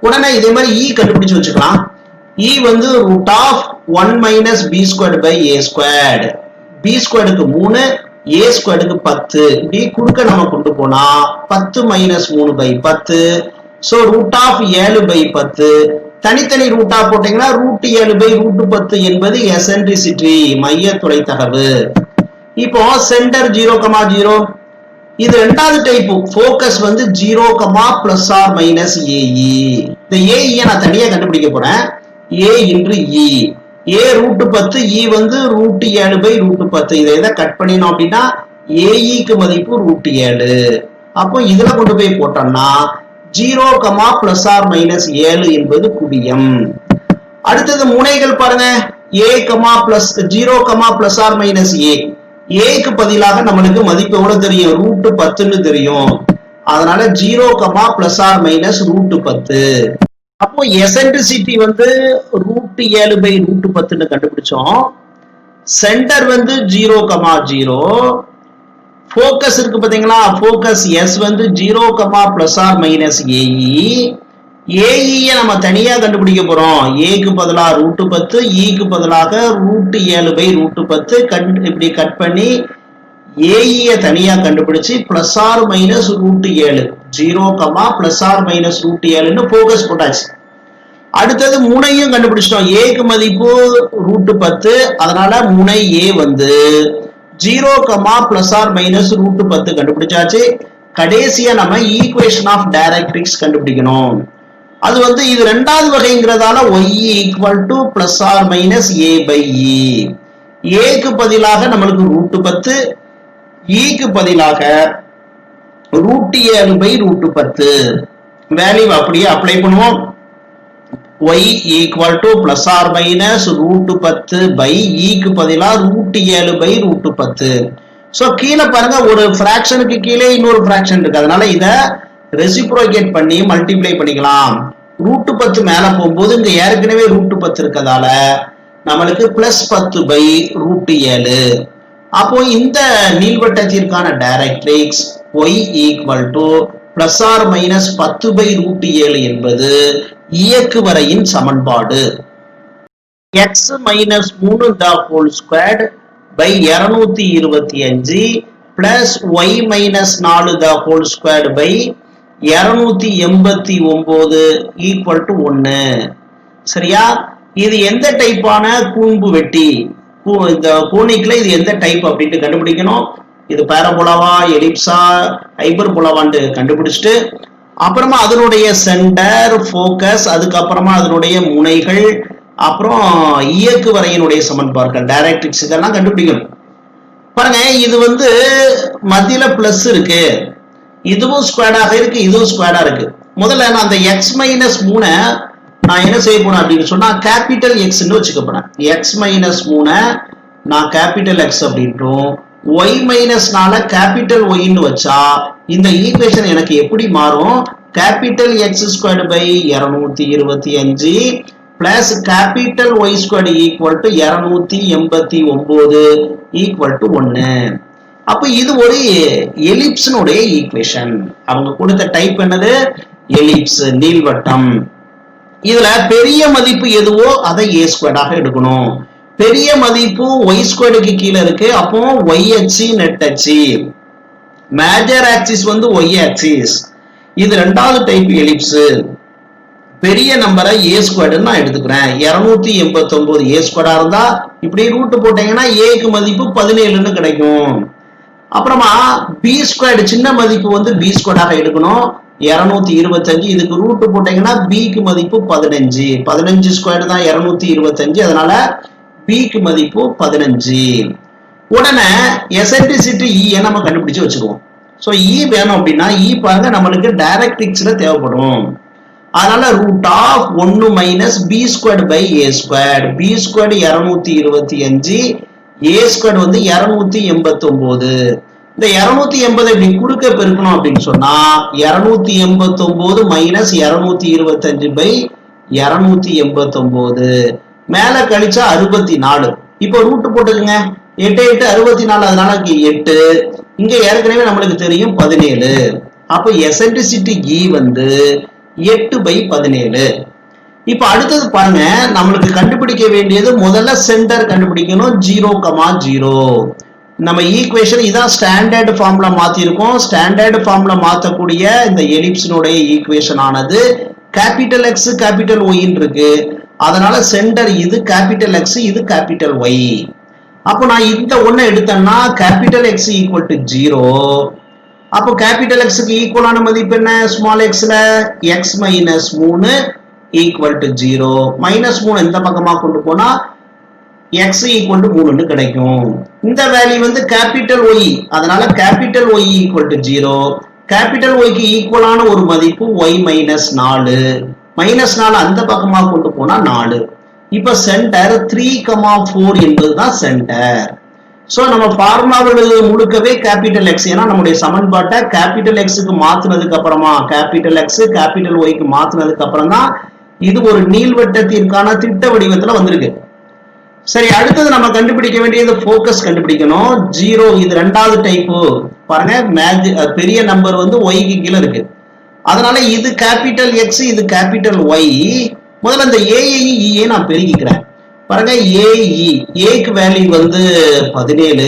உடனே இதே மாதிரி இ கண்டுபிடிச்சு வச்சுக்கலாம். இ வந்து root of 1 minus B squared by A squared. B ஸ்கொயர்டுக்கு 3, ஏ ஸ்கொயருக்கு 10 இப்படி குறுக்க நம்ம கொண்டு போனா 10 மைனஸ் 3/10. ஸோ ரூட் ஆஃப் 7/10 தனித்தனி ரூட்டா போட்டீங்கன்னா √7/√10 என்பது எசென்ட்ரிசிட்டி மைய தொலைத்தகவு. இப்போ சென்டர் 0,0 இது ரெண்டாவது டைப். ஃபோக்கஸ் வந்து 0, பிளஸ் ஆர் மைனஸ் ஏஇ. இந்த ஏஇ நான் தனியா கண்டுபிடிக்க போறேன். ஏ இன்டு இ. ஏ √10, இ வந்து √7/√10. இதை எதை கட் பண்ணினோம் அப்படின்னா ஏஇக்கு மதிப்பு √7. அப்போ இதுல கொண்டு போய் போட்டோம்னா 0, பிளஸ் ஆர் மைனஸ் 7 என்பது குவியம். அடுத்தது முனைகள் பாருங்க. ஏ, plus 0, plus R minus A. ஏக்கு பதிலாக நம்மளுக்கு மதிப்பு எவ்வளவு தெரியும்? √10ன்னு தெரியும். அதனால 0, பிளஸ் ஆர் மைனஸ் √10. அப்போ எசென்ட்ரிசிட்டி வந்து √7/√10ன்னு கண்டுபிடிச்சோம். சென்டர் வந்து 0, ஃபோக்கஸ் இருக்கு பாத்தீங்களா? ஃபோக்கஸ் எஸ் வந்து 0, plus R minus AE. AE நம்ம தனியா கண்டுபிடிக்க போறோம். ஏக்கு பதிலா √10, இக்கு பதிலாக √7/√10 இப்படி கட் பண்ணி ஏஇ தனியா கண்டுபிடிச்சு plus R minus √7, 0, plus R minus √7ன்னு ஃபோக்கஸ் போட்டாச்சு. அடுத்தது முனையும் கண்டுபிடிச்சிட்டோம். ஏக்கு மதிப்பு √10, அதனால முனை ஏ வந்து 0, பிளஸ் ஆர் மைனஸ் √10 கண்டுபிடிச்சாச்சு. கடைசியா நம்ம ஈக்குவேஷன் ஆஃப் டைரக்ட்ரிக்ஸ் கண்டுபிடிக்கணும். அது வந்து இது ரெண்டாவது வகைங்கிறதால y equal to plus R minus a/e. ஏக்கு பதிலாக நம்மளுக்கு √10, ஈக்கு பதிலாக √7/√10. வேல்யூ அப்படியே அப்ளை பண்ணுவோம். y equal to plus R minus √10 ஈக்கு பதிலாக √7/√10. ஸோ கீழே பாருங்க, ஒரு ஃபிராக்ஷனுக்கு கீழே இன்னொரு ஃபிராக்ஷன் இருக்கு. அதனால இதை ரெசிப்ரோகேட் பண்ணி மல்டிப்ளை பண்ணிக்கலாம். √10 மேல போகும்போது இங்க ஏற்கனவே √10 இருக்கதால நம்மளுக்கு பிளஸ் 10/√7. அப்போ இந்த நீள்வட்டத்திற்கான directrix y equal to plus R minus 10/√7 என்பது இயக்கு வரையின் சமன்பாடு. x மைனஸ் 3 the whole squared by 225 பிளஸ் y மைனஸ் 4 the whole squared by 289 equal to 1. சரியா? இது எந்த டைப்பான கூம்பு வெட்டி? இந்த கோனிக்ல இது எந்த டைப் அப்படின்ட்டு கண்டுபிடிக்கணும். இது பாராபோலாவா, எலிப்ஸா, ஹைப்பர்போலாவான்னு கண்டுபிடிச்சிட்டு அப்புறமா அதனுடைய சென்டர், ஃபோக்கஸ், அதுக்கப்புறமா அதனுடைய முனைகள், அப்புறம் இயக்கு வரையினுடைய சமன்பாடுகள், டைரக்ட்ரிக்ஸ் இதெல்லாம் கண்டுபிடிக்கணும். பாருங்க, இது வந்து மத்தியில பிளஸ் இருக்கு, இதுவும் ஸ்கொயர்டாக இருக்கு, இதுவும் ஸ்கொயர்டா இருக்கு. முதல்ல நான் அந்த எக்ஸ் மைனஸ் 3 நான் என்ன செய்ய போறேன் அப்படின்னு சொன்னா கேபிட்டல் எக்ஸ்ன்னு வச்சுக்க போறேன். எக்ஸ் மைனஸ் 3 நான் கேபிட்டல் எக்ஸ் அப்படின்ட்டும், ஒய் மைனஸ் 4 கேபிட்டல் ஒய்ன்னு வச்சா இந்த ஈக்குவேஷன் எனக்கு எப்படி மாறும்? Capital X squared by 225 plus capital y squared equal to 289 equal to 1. அப்ப இது ஒரு எலிப்ஸ்னுடைய ஈக்குவேஷன். அவங்க கொடுத்த டைப் என்னது? எலிப்ஸ், நீள்வட்டம். இதுல பெரிய மதிப்பு எதுவோ அதை ஏ ஸ்கொயர்டாக எடுக்கணும். பெரிய மதிப்பு ஒய் ஸ்கொயர்டுக்கு கீழே இருக்கு. அப்போ ஒய் அச்சு, நெட் அச்சு. மேஜர் ஆக்சிஸ் வந்து ஒய் ஆக்சிஸ். இது ரெண்டாவது டைப் எலிப்ஸ். பெரிய நம்பரை ஏ ஸ்கொயர்டுன்னு நான் எடுத்துக்கிறேன். 289 ஏ ஸ்கொயர்டா இருந்தா இப்படி ரூட் போட்டீங்கன்னா ஏக்கு மதிப்பு 17ன்னு கிடைக்கும். அப்புறமா பி ஸ்கொயர்டு சின்ன மதிப்பு வந்து பி ஸ்கொயர்டாக எடுக்கணும், 225. இதுக்கு ரூட் போட்டீங்கன்னா பிக்கு மதிப்பு 15. 15 ஸ்கொயர்டு தான் 225. அதனால பிக்கு மதிப்பு 15. உடனே எசென்ட்ரிசிட்டி இ நம்ம கண்டுபிடிச்சு வச்சுக்குவோம். ஸோ இ வேணும் அப்படின்னா இ பாருங்க நம்மளுக்கு டைரக்ட்ரிக்ஸ்ல தேவைப்படும். அதனால root of 1 minus B squared by A squared. B squared 225, A squared வந்து 289. இந்த 280 இப்படி குறுக்க பெருக்கணும் அப்படின்னு சொன்னா 289 மைனஸ் 225 பை 289 மேல கழிச்சா 64. இப்போ ரூட் போட்டுக்குங்க. 8 8 64, அதனால 8. இங்க ஏற்கனவே நம்மளுக்கு தெரியும் 17. அப்போ எசென்ட்ரிசிட்டி இ வந்து 8/17. இப்ப அடுத்தது பாருங்க, நம்மளுக்கு கண்டுபிடிக்க வேண்டியது முதல்ல சென்டர் கண்டுபிடிக்கணும். 0, 0. நம்ம ஈக்குவேஷன் இதான் ஸ்டாண்டர்ட் ஃபார்ம்ல மாத்திருக்கோம். ஸ்டாண்டர்ட் ஃபார்ம்ல மாத்தக்கூடிய இந்த எலிப்ஸினுடைய ஈக்குவேஷன் ஆனது கேபிட்டல் எக்ஸ் கேபிட்டல் ஒய்ன்னு இருக்கு. அதனால சென்டர் இது கேபிட்டல் எக்ஸ், இது கேபிட்டல் ஒய். அப்போ நான் இந்த ஒண்ணு எடுத்தேன்னா கேபிட்டல் எக்ஸ் ஈக்குவல் டு 0. அப்போ கேபிட்டல் எக்ஸுக்கு ஈக்குவலான மதிப்பு என்ன? ஸ்மால் எக்ஸ்ல எக்ஸ் மைனஸ் 3 ஈக்குவல் டு 0. -3 இந்த பக்கமா கொண்டு போனா எக்ஸ் ஈக்குவல் டு 3 கிடைக்கும். இந்த வேல்யூ வந்து கேபிட்டல் ஒய், அதனால capital Y equal to 0. Capital ஒய்க்கு ஈக்குவலான ஒரு மதிப்பு ஒய் மைனஸ் 4. -4 அந்த பக்கமா கொண்டு போனா 4. இப்ப சென்டர் 3,4 என்பதுதான் சென்டர். சோ நம்ம ஃபார்முலாவில் முழுக்கவே கேபிட்டல் எக்ஸ், ஏன்னா நம்முடைய சமன்பாட்டை கேபிட்டல் எக்ஸுக்கு மாத்தினதுக்கு அப்புறமா கேபிட்டல் எக்ஸ் கேபிட்டல் ஒய்க்கு மாத்தினதுக்கு அப்புறம் தான் இது ஒரு நீள்வட்டத்திற்கான திட்ட வடிவத்துல வந்திருக்கு. சரி, அடுத்தது நம்ம கண்டுபிடிக்க வேண்டியது ஃபோக்கஸ் கண்டுபிடிக்கணும். 0 இது ரெண்டாவது டைப்பு பாருங்க. பெரிய நம்பர் வந்து ஒய்க்கு கீழே இருக்கு. அதனால இது கேபிட்டல் எக்ஸ், இது கேபிட்டல் ஒய். முதல்ல இந்த ஏஐ நான் பெருகிக்கிறேன் பாருங்க. ஏக்கு வேல்யூ வந்து 17,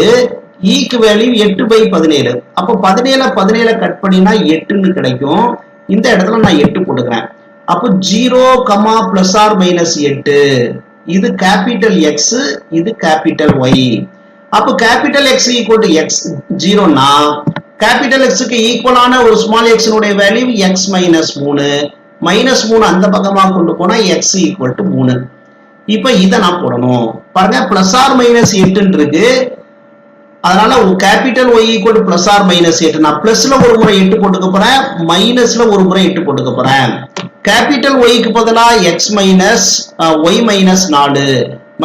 ஈக்கு வேல்யூ 8/17. அப்போ 17 கட் பண்ணினா 8ன்னு கிடைக்கும். இந்த இடத்துல நான் 8 போட்டுக்கிறேன். அப்போ 0, பிளஸ் ஆர் மைனஸ் 8. இது கேபிட்டல் எக்ஸ், இது கேபிட்டல் ஒய். அப்போ capital x equal to x 0னா கேபிட்டல் எக்ஸுக்கு ஈக்குவலான ஒரு ஸ்மால் எக்ஸினுடைய வேல்யூ எக்ஸ் மைனஸ் 3. -3 அந்த பக்கமா கொண்டு போனா எக்ஸ் ஈக்குவல் டு 3. இப்ப இதை நான் போடணும் பாருங்க. பிளஸ் ஆர் மைனஸ் 8 இருக்கு. அதனால capital Y equal to plus R minus 8. நான் பிளஸ்ல ஒரு முறை 8 போட்டுக்க போறேன், மைனஸ்ல ஒரு முறை 8 போட்டுக்க போறேன். கேபிட்டல் ஒய்க்கு பதிலா எக்ஸ் மைனஸ் ஒய் மைனஸ் 4.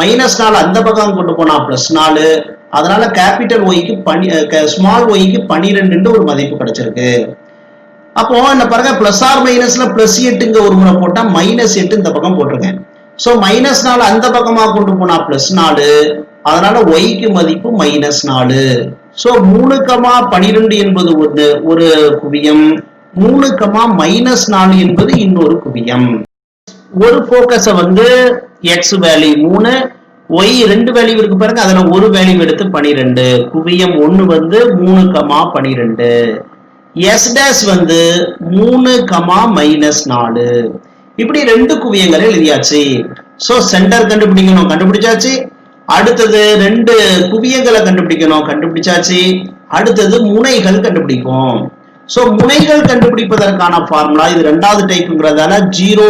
-4 அந்த பக்கம் கொண்டு போனா பிளஸ் 4. அதனால கேபிட்டல் ஒய்க்கு ஸ்மால் ஒய்க்கு 12 ஒரு மதிப்பு கிடைச்சிருக்கு. அப்போ என்ன பாருங்க, பிளஸ் ஆர் மைனஸ்ல பிளஸ் 8 ஒரு முறை போட்டா -8 இந்த பக்கம் போட்டிருக்கேன். சோ -4 அந்த பக்கமா கொண்டு போனா பிளஸ் 4. அதனால ஒய்க்கு மதிப்பு -4. சோ 3,12 என்பது ஒரு குவியம், 3,-4 என்பது இன்னொரு குவியம். ஒரு போக்கஸ வந்து எக்ஸ் வேல்யூ 3, ஒய் 2 வேல்யூ இருக்கு பாருங்க. அதுல ஒரு வேல்யூ எடுத்து 12. குவியம் 1 வந்து 3,12. எஸ் டேஷ் வந்து 3,-4. இப்படி 2 குவியங்களை எழுதியாச்சு. சோ சென்டர் கண்டுபிடிக்கணும், கண்டுபிடிச்சாச்சு. அடுத்தது 2 குவியங்களை கண்டுபிடிக்கணும், கண்டுபிடிச்சாச்சு. அடுத்தது முனைகள் கண்டுபிடிக்கும். சோ முனைகள் கண்டுபிடிப்பதற்கான ஃபார்முலா இது ரெண்டாவது டைப்ங்கிறதால 0,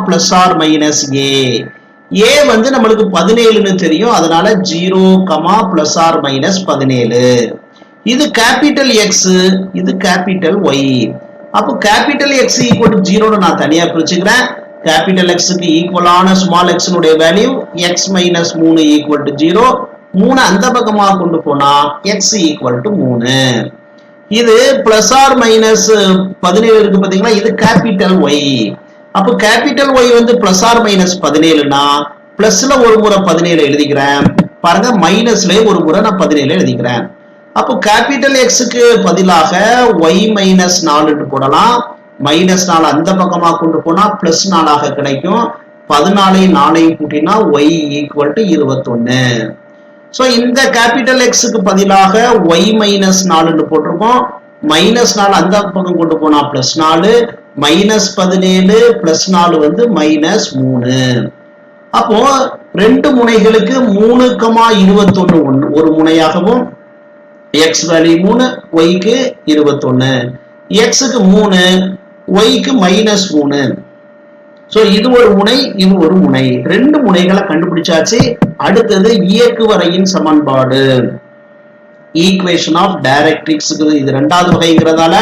பிளஸ் ஆர் மைனஸ் ஏ வந்து நம்மளுக்கு 17ன்னு தெரியும். அதனால 0, பிளஸ் ஆர் மைனஸ் 17. இது கேபிட்டல் எக்ஸ், இது கேபிட்டல் ஒய். அப்போ கேபிட்டல் எக்ஸ் ஈக்குவல் டு 0ன்னு நான் தனியா பிரிச்சுக்கிறேன். கேபிட்டல் எக்ஸுக்கு ஈக்குவலான ஸ்மால் எக்ஸினுடைய value x minus 3 equal to 0. 3 அந்த பக்கமா கொண்டு போனா எக்ஸ் ஈக்குவல் டு 3. இது பிளஸ் ஆர் மைனஸ் 17 இருக்கு பாத்தீங்களா, இது கேபிட்டல் ஒய். அப்போ கேபிட்டல் ஒய் வந்து பிளஸ் ஆர் மைனஸ் 17னா பிளஸ்ல ஒரு முறை 17 எழுதிக்கிறேன் பாருங்க, மைனஸ்ல ஒரு முறை நான் 17 எழுதிக்கிறேன். அப்போ கேபிட்டல் எக்ஸுக்கு பதிலாக ஒய் மைனஸ் 4 போடலாம். -4 அந்த பக்கமா கொண்டு போனா பிளஸ் 4 கிடைக்கும். 14 கூட்டினா ஒய் ஈக்குவல் டு 21. சோ இந்த கேபிட்டல் எக்ஸுக்கு பதிலாக ஒய் மைனஸ் 4 போட்டிருக்கோம். -4 அந்த பக்கம் கொண்டு போனா பிளஸ் 4, -17 பிளஸ் 4 வந்து -3. அப்போ 2 முனைகளுக்கு 3,21 ஒரு முனையாகவும், எக்ஸ் வேல்யூ 3, ஒய்க்கு 21, எக்ஸுக்கு 3, ஒய்க்கு -3. சோ இது ஒரு முனை, இது ஒரு முனை. 2 முனைகளை கண்டுபிடிச்சாச்சு. அடுத்தது இயக்குவரையின் சமன்பாடு, ஈக்குவேஷன் ஆஃப் டைரக்ட்ரிக்ஸ். இது ரெண்டாவது வகைங்கிறதால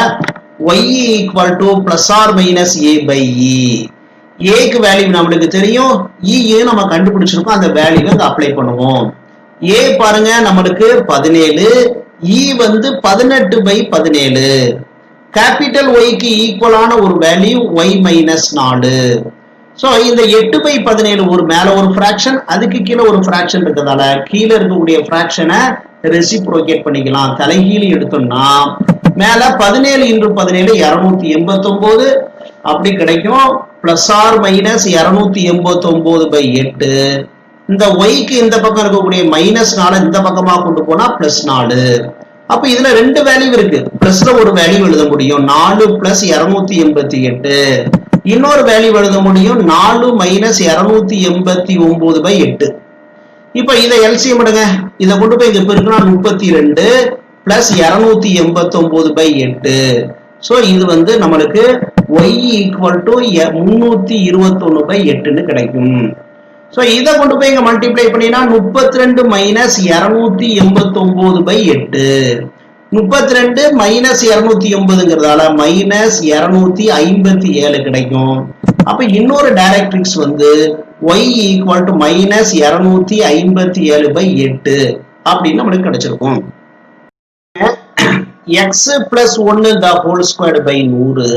y equal to plus R minus a/e. ஏக்கு வேல்யூ நம்மளுக்கு தெரியும், e நம்ம கண்டுபிடிச்சிருக்கோம். அந்த வேல்யூ அங்க அப்ளை பண்ணுவோம். a பாருங்க நம்மளுக்கு 17, e வந்து 18/17. கேபிட்டல் ஒய்க்கு ஈக்குவலான ஒரு வேல்யூ y மைனஸ் 4. சோ இந்த 8/17 ஒரு மேல ஒரு ஃபிராக்ஷன், அதுக்கு கீழே ஒரு ஃபிராக்ஷன் இருக்கிறதால கீழே இருக்கக்கூடிய ஃபிராக்ஷனை ரெசிப்ரோகேட் பண்ணிக்கலாம். தலைகீழ் எடுத்தோம்னா மேல 17 × 17 289 அப்படி கிடைக்கும். Plus R minus 289/8. இந்த ஒய்க்கு இந்த பக்கம் இருக்கக்கூடிய -4 இந்த பக்கமா கொண்டு போனா +4. அப்ப இதுல ரெண்டு வேல்யூ இருக்கு. பிளஸ்ல ஒரு வேல்யூ எழுத முடியும் 4 + 288. இன்னொரு வேல்யூ எழுத முடியும் 4 - 289/8. இப்ப இதை எல்சிஎம் எடுங்க. இதை கொண்டு போய் இங்க பெருக்கினா 32 + 289/8. சோ இது வந்து நம்மளுக்கு y = 321/8ன்னு கிடைக்கும். சோ இதை கொண்டு போய் இங்க மல்டிப்ளை பண்ணினா 32 - 289/8. 32 - 280ங்கிறதால -257 கிடைக்கும். அப்ப இன்னொரு டைரக்ட்ரிக்ஸ் வந்து y = -257/8 அப்படின்னு நம்மளுக்கு கிடைச்சிருக்கும். x + 1 the whole squared by 100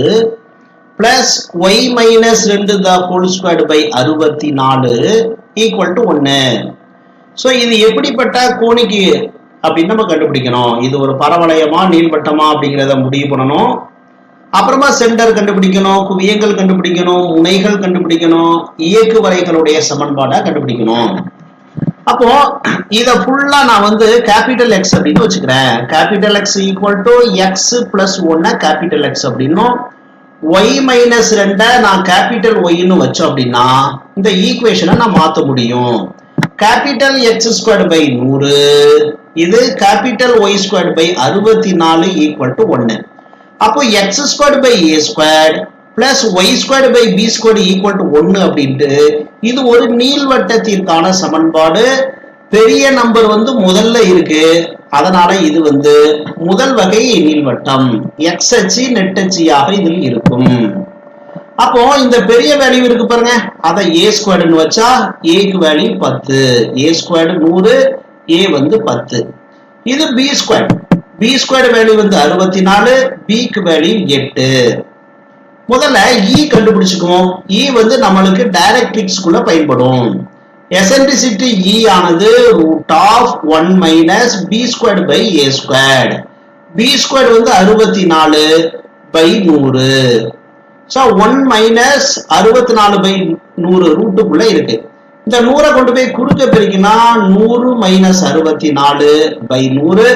plus y - 2 the whole squared by 64 = 1. So இது எப்படிப்பட்ட கோணிக்கு அப்படின்னு நம்ம கண்டுபிடிக்கணும். இது ஒரு பரவளையமா நீள்வட்டமா அப்படிங்கிறத முடிவு பண்ணணும். அப்புறமா சென்டர் கண்டுபிடிக்கணும், குவியங்கள் கண்டுபிடிக்கணும், முனைகள் கண்டுபிடிக்கணும், இயக்கு வரைகளுடைய சமன்பாடை கண்டுபிடிக்கணும். அப்போ இத ஃபுல்லா நான் வந்து கேபிட்டல் X அப்படின்னு வச்சுக்கிறேன். Capital X = x + 1 capital X அப்படின்னும் y - 2 நான் கேபிட்டல் Y ன்னு வச்சோம் அப்படின்னா இந்த ஈக்குவேஷனை நான் மாத்த முடியும். கேபிட்டல் x² / 100 இது கேபிட்டல் y² / 64 = 1. அப்போ x² / a² plus y² / b² = 1 அப்படின்ட்டு இது ஒரு நீள்வட்டத்திற்கான சமன்பாடு. பெரிய நம்பர் வந்து முதல்ல இருக்கு, அதனால இது வந்து முதல் வகை நீள்வட்டம். x அச்சு நெட்டச்சியாக இதில் இருக்கும். அப்போ இந்த பெரிய வேல்யூ இருக்கு பாருங்க, அதை a² ன்னு வச்சா a க்கு வேல்யூ 10, a² 100, a வந்து 10. இது b², b² வேல்யூ வந்து 64, b க்கு வேல்யூ 8. முதல்ல e கண்டுபிடிச்சுக்குவோம். e வந்து நம்மளுக்கு டைரக்ட்ரிக்ஸ் குள்ள பயன்படும். எசென்ட்ரிசிட்டி e ஆனது √1 - b² / a². b² வந்து 64/100. சோ 1 - 64/100 ரூட்டுக்குள்ள இருக்கு. இந்த 100 கொண்டு போய் குறுக்க பெருக்கினா 100 - 64/100.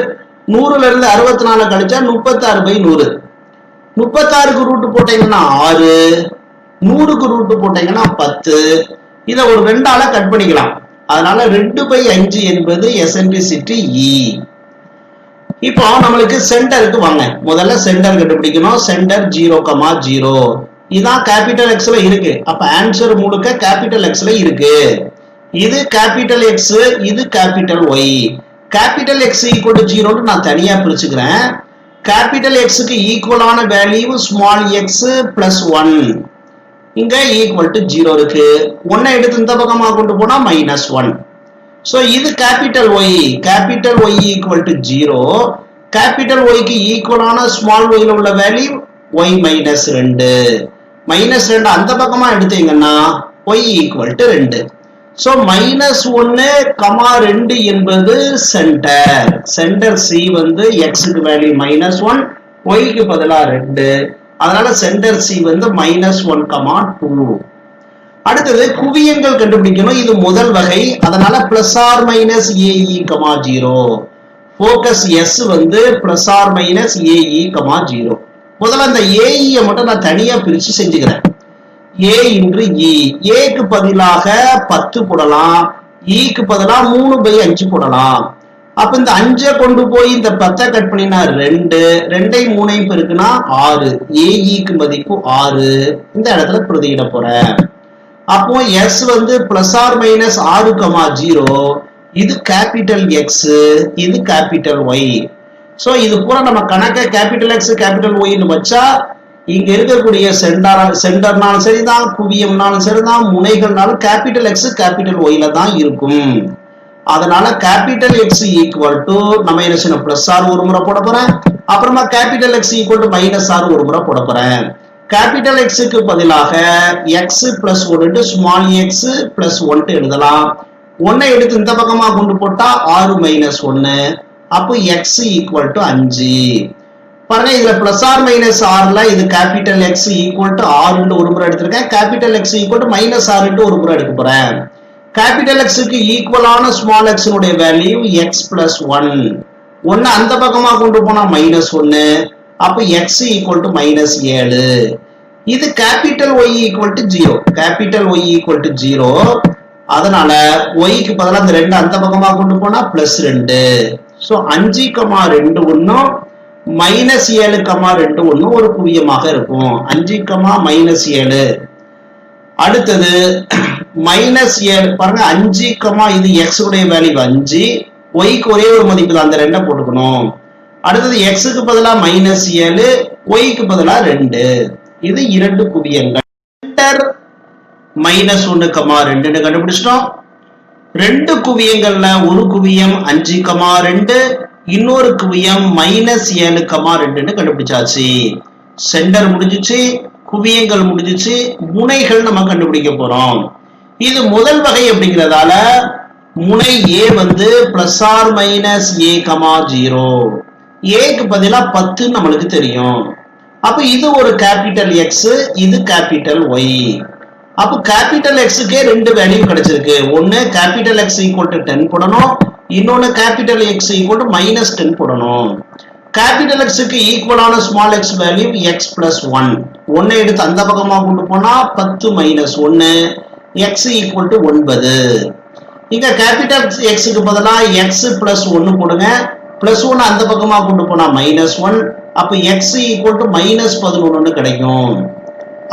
100ல இருந்து 64 கழிச்சா 36/100. 36க்கு ரூட் போட்டீங்கன்னா 6, 100க்கு ரூட் போட்டீங்கன்னா 10. இதை ஒரு 2ஆல கட் பண்ணிக்கலாம். அதனால 2/5 என்பது எசென்ட்ரிசிட்டி e. இப்போ நம்மளுக்கு சென்டருக்கு வாங்க. முதல்ல சென்டர் கண்டுபிடிக்கணும். சென்டர் 0,0 இதான் கேபிட்டல் Xல இருக்கு. அப்ப ஆன்சர் முழுக்க கேபிட்டல் Xல இருக்கு. இது கேபிட்டல் X, இது கேபிட்டல் Y. கேபிட்டல் X = 0 நான் தனியா பிரிச்சுக்கிறேன். கேபிட்டல் Xக்கு ஈக்குவலான வேல்யூ ஸ்மால் x + 1. இங்க = 0 இருக்கு. 1 எடுத்து இந்த பக்கமா கொண்டு போனா -1. சோ இது capital Y. Capital Y = 0. Capital Y க்கு ஈக்குவலான ஸ்மால் y ல உள்ள வேல்யூ y - 2. -2 அந்த பக்கமா எடுத்தீங்கன்னா y = 2. சோ -1, 2 என்பது சென்டர். சென்டர் C வந்து x க்கு வேல்யூ -1, y க்கு பதிலா 2. அதனால சென்டர் C வந்து -1, 2. அடுத்தது குவியங்கள் கண்டுபிடிக்கணும். இது முதல் வகை, அதனால +or -ae, 0. ஃபோக்கஸ் S வந்து +or -ae, 0. முதல்ல அந்த ae மட்டும் நான் தனியா பிரிச்சு செஞ்சுக்கிறேன். a × e. a க்கு பதிலாக 10 போடலாம், e க்கு பதிலா 3/5 போடலாம். அப்ப இந்த 5 கொண்டு போய் இந்த 10 கட் பண்ணினா 2, 2ஐ 3ஐ பெருக்குனா 6. ae க்கு மதிப்பு 6. இந்த இடத்துல பிரதியிட போறேன். அப்போ s வந்து +or -6,0. இது கேபிட்டல் X, இது கேபிட்டல் Y. சோ இது பூரா நம்ம கணக்க கேபிட்டல் X கேபிட்டல் Y ன்னு வச்சா இங்க இருக்கக்கூடிய சென்டர்னாலும் சரிதான், குவியம்னாலும் சரிதான், முனைகள்னாலும் கேபிட்டல் X கேபிட்டல் Y ல தான் இருக்கும். அதனால கேபிட்டல் X = நம்ம என்ன செய்யணும், +r ஒரு முறை போட போறேன். அப்புறமா கேபிட்டல் X = -r ஒரு முறை போட போறேன். கேபிட்டல் X க்கு பதிலாக x + 1 ஸ்மால் x + 1 எழுதலாம். 1 எடுத்து இந்த பக்கமா கொண்டு போட்டா 6 - 1. அப்போ x = 5. பாருங்க, இதுல +or -r ல இது கேபிட்டல் X = r ன்னு ஒரு முறை எடுத்திருக்கேன். கேபிட்டல் X = -r ன்னு ஒரு முறை எடுக்க போறேன். கேபிட்டல் எக்ஸுக்கு ஈக்குவலான ஸ்மால் எக்ஸ் உடைய வேல்யூ எக்ஸ் பிளஸ் ஒன். ஒன்னு அந்த பக்கமா கொண்டு போனா -1. அப்ப எக்ஸ் ஈக்குவல் டு -7. இது capital Y equal to 0. Capital Y equal to 0. அதனால ஒய்க்கு பதிலாக அந்த 2 அந்த பக்கமா கொண்டு போனா +2. ஸோ 5,2 ஒன்னும் -7,2 ஒன்னும் ஒரு குவியமாக இருக்கும். 5, -7. அடுத்தது -7 பாருங்க 5, இது எக்ஸ் உடைய வேல்யூ 5, ஒய்க்கு ஒரே ஒரு மதிப்பு தான், அந்த 2 போட்டுக்கணும். அடுத்தது எக்ஸுக்கு பதிலா -7, ஒய்க்கு பதிலா 2. இது 2 குவியங்கள். -1, 2 கண்டுபிடிச்சிட்டோம். 2 குவியங்கள்ல ஒரு குவியம் 5, 2, இன்னொரு குவியம் -7, 2 கண்டுபிடிச்சாச்சு. சென்டர் முடிஞ்சிச்சு, குவியங்கள் முடிஞ்சிச்சு, முனைகள் நம்ம கண்டுபிடிக்க போறோம். இது முதல் வகை அப்படிங்கிறதால முனை A வந்து ±a,0. ஏக்கு பதிலா 10 நம்மளுக்கு தெரியும். அப்ப இது ஒரு கேபிட்டல் எக்ஸ், இது கேபிட்டல் ஒய். அப்ப கேபிட்டல் எக்ஸுக்கே 2 வேல்யூ கிடைச்சிருக்கு. ஒன்னு கேபிட்டல் எக்ஸ் ஈக்குவல் டு 10 போடணும், இன்னொன்னு கேபிட்டல் எக்ஸ் ஈக்குவல் டு -10 போடணும். கேபிட்டல் எக்ஸுக்கு ஈக்குவலான small x value X plus 1. ஒன்னு எடுத்து அந்த பக்கமா கொண்டு போனா 10 - 1, எக்ஸ் ஈக்குவல் டு 9. இங்க கேபிட்டல் எக்ஸுக்கு பதிலா எக்ஸ் பிளஸ் 1 போடுங்க. +1 அந்த பக்கமா கொண்டு போனா -1. அப்ப எக்ஸ் ஈக்குவல் டு -11 கிடைக்கும்.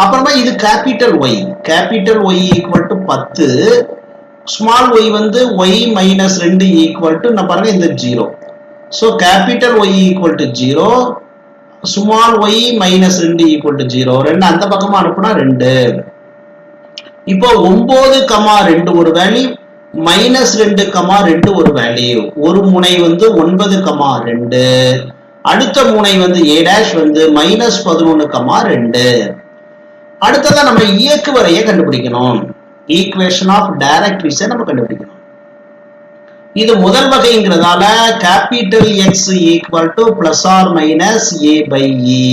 அப்புறமா இது capital Y. Capital Y equal to 10. Small Y வந்து ஒய் -2 ஈக்குவல் டு பாருங்க இந்த 0. So capital Y equal to 0, small Y -2 equal to 0. 2 அந்த பக்கமா அனுப்புனா 2. இப்போ 9, 2 ஒரு வேல்யூ, -2, 2 ஒரு வேல்யூ. ஒரு முனை வந்து 9, 2. அடுத்த முனை வந்து A' வந்து -11, 2. அடுத்ததா நம்ம இயக்கு வரையை கண்டுபிடிக்கணும். ஈக்குவேஷன் ஆஃப் டைரக்ட்ரிஸை நம்ம கண்டுபிடிக்கணும். இது முதல் வகைங்கிறதால capital x equal to +or-a/e.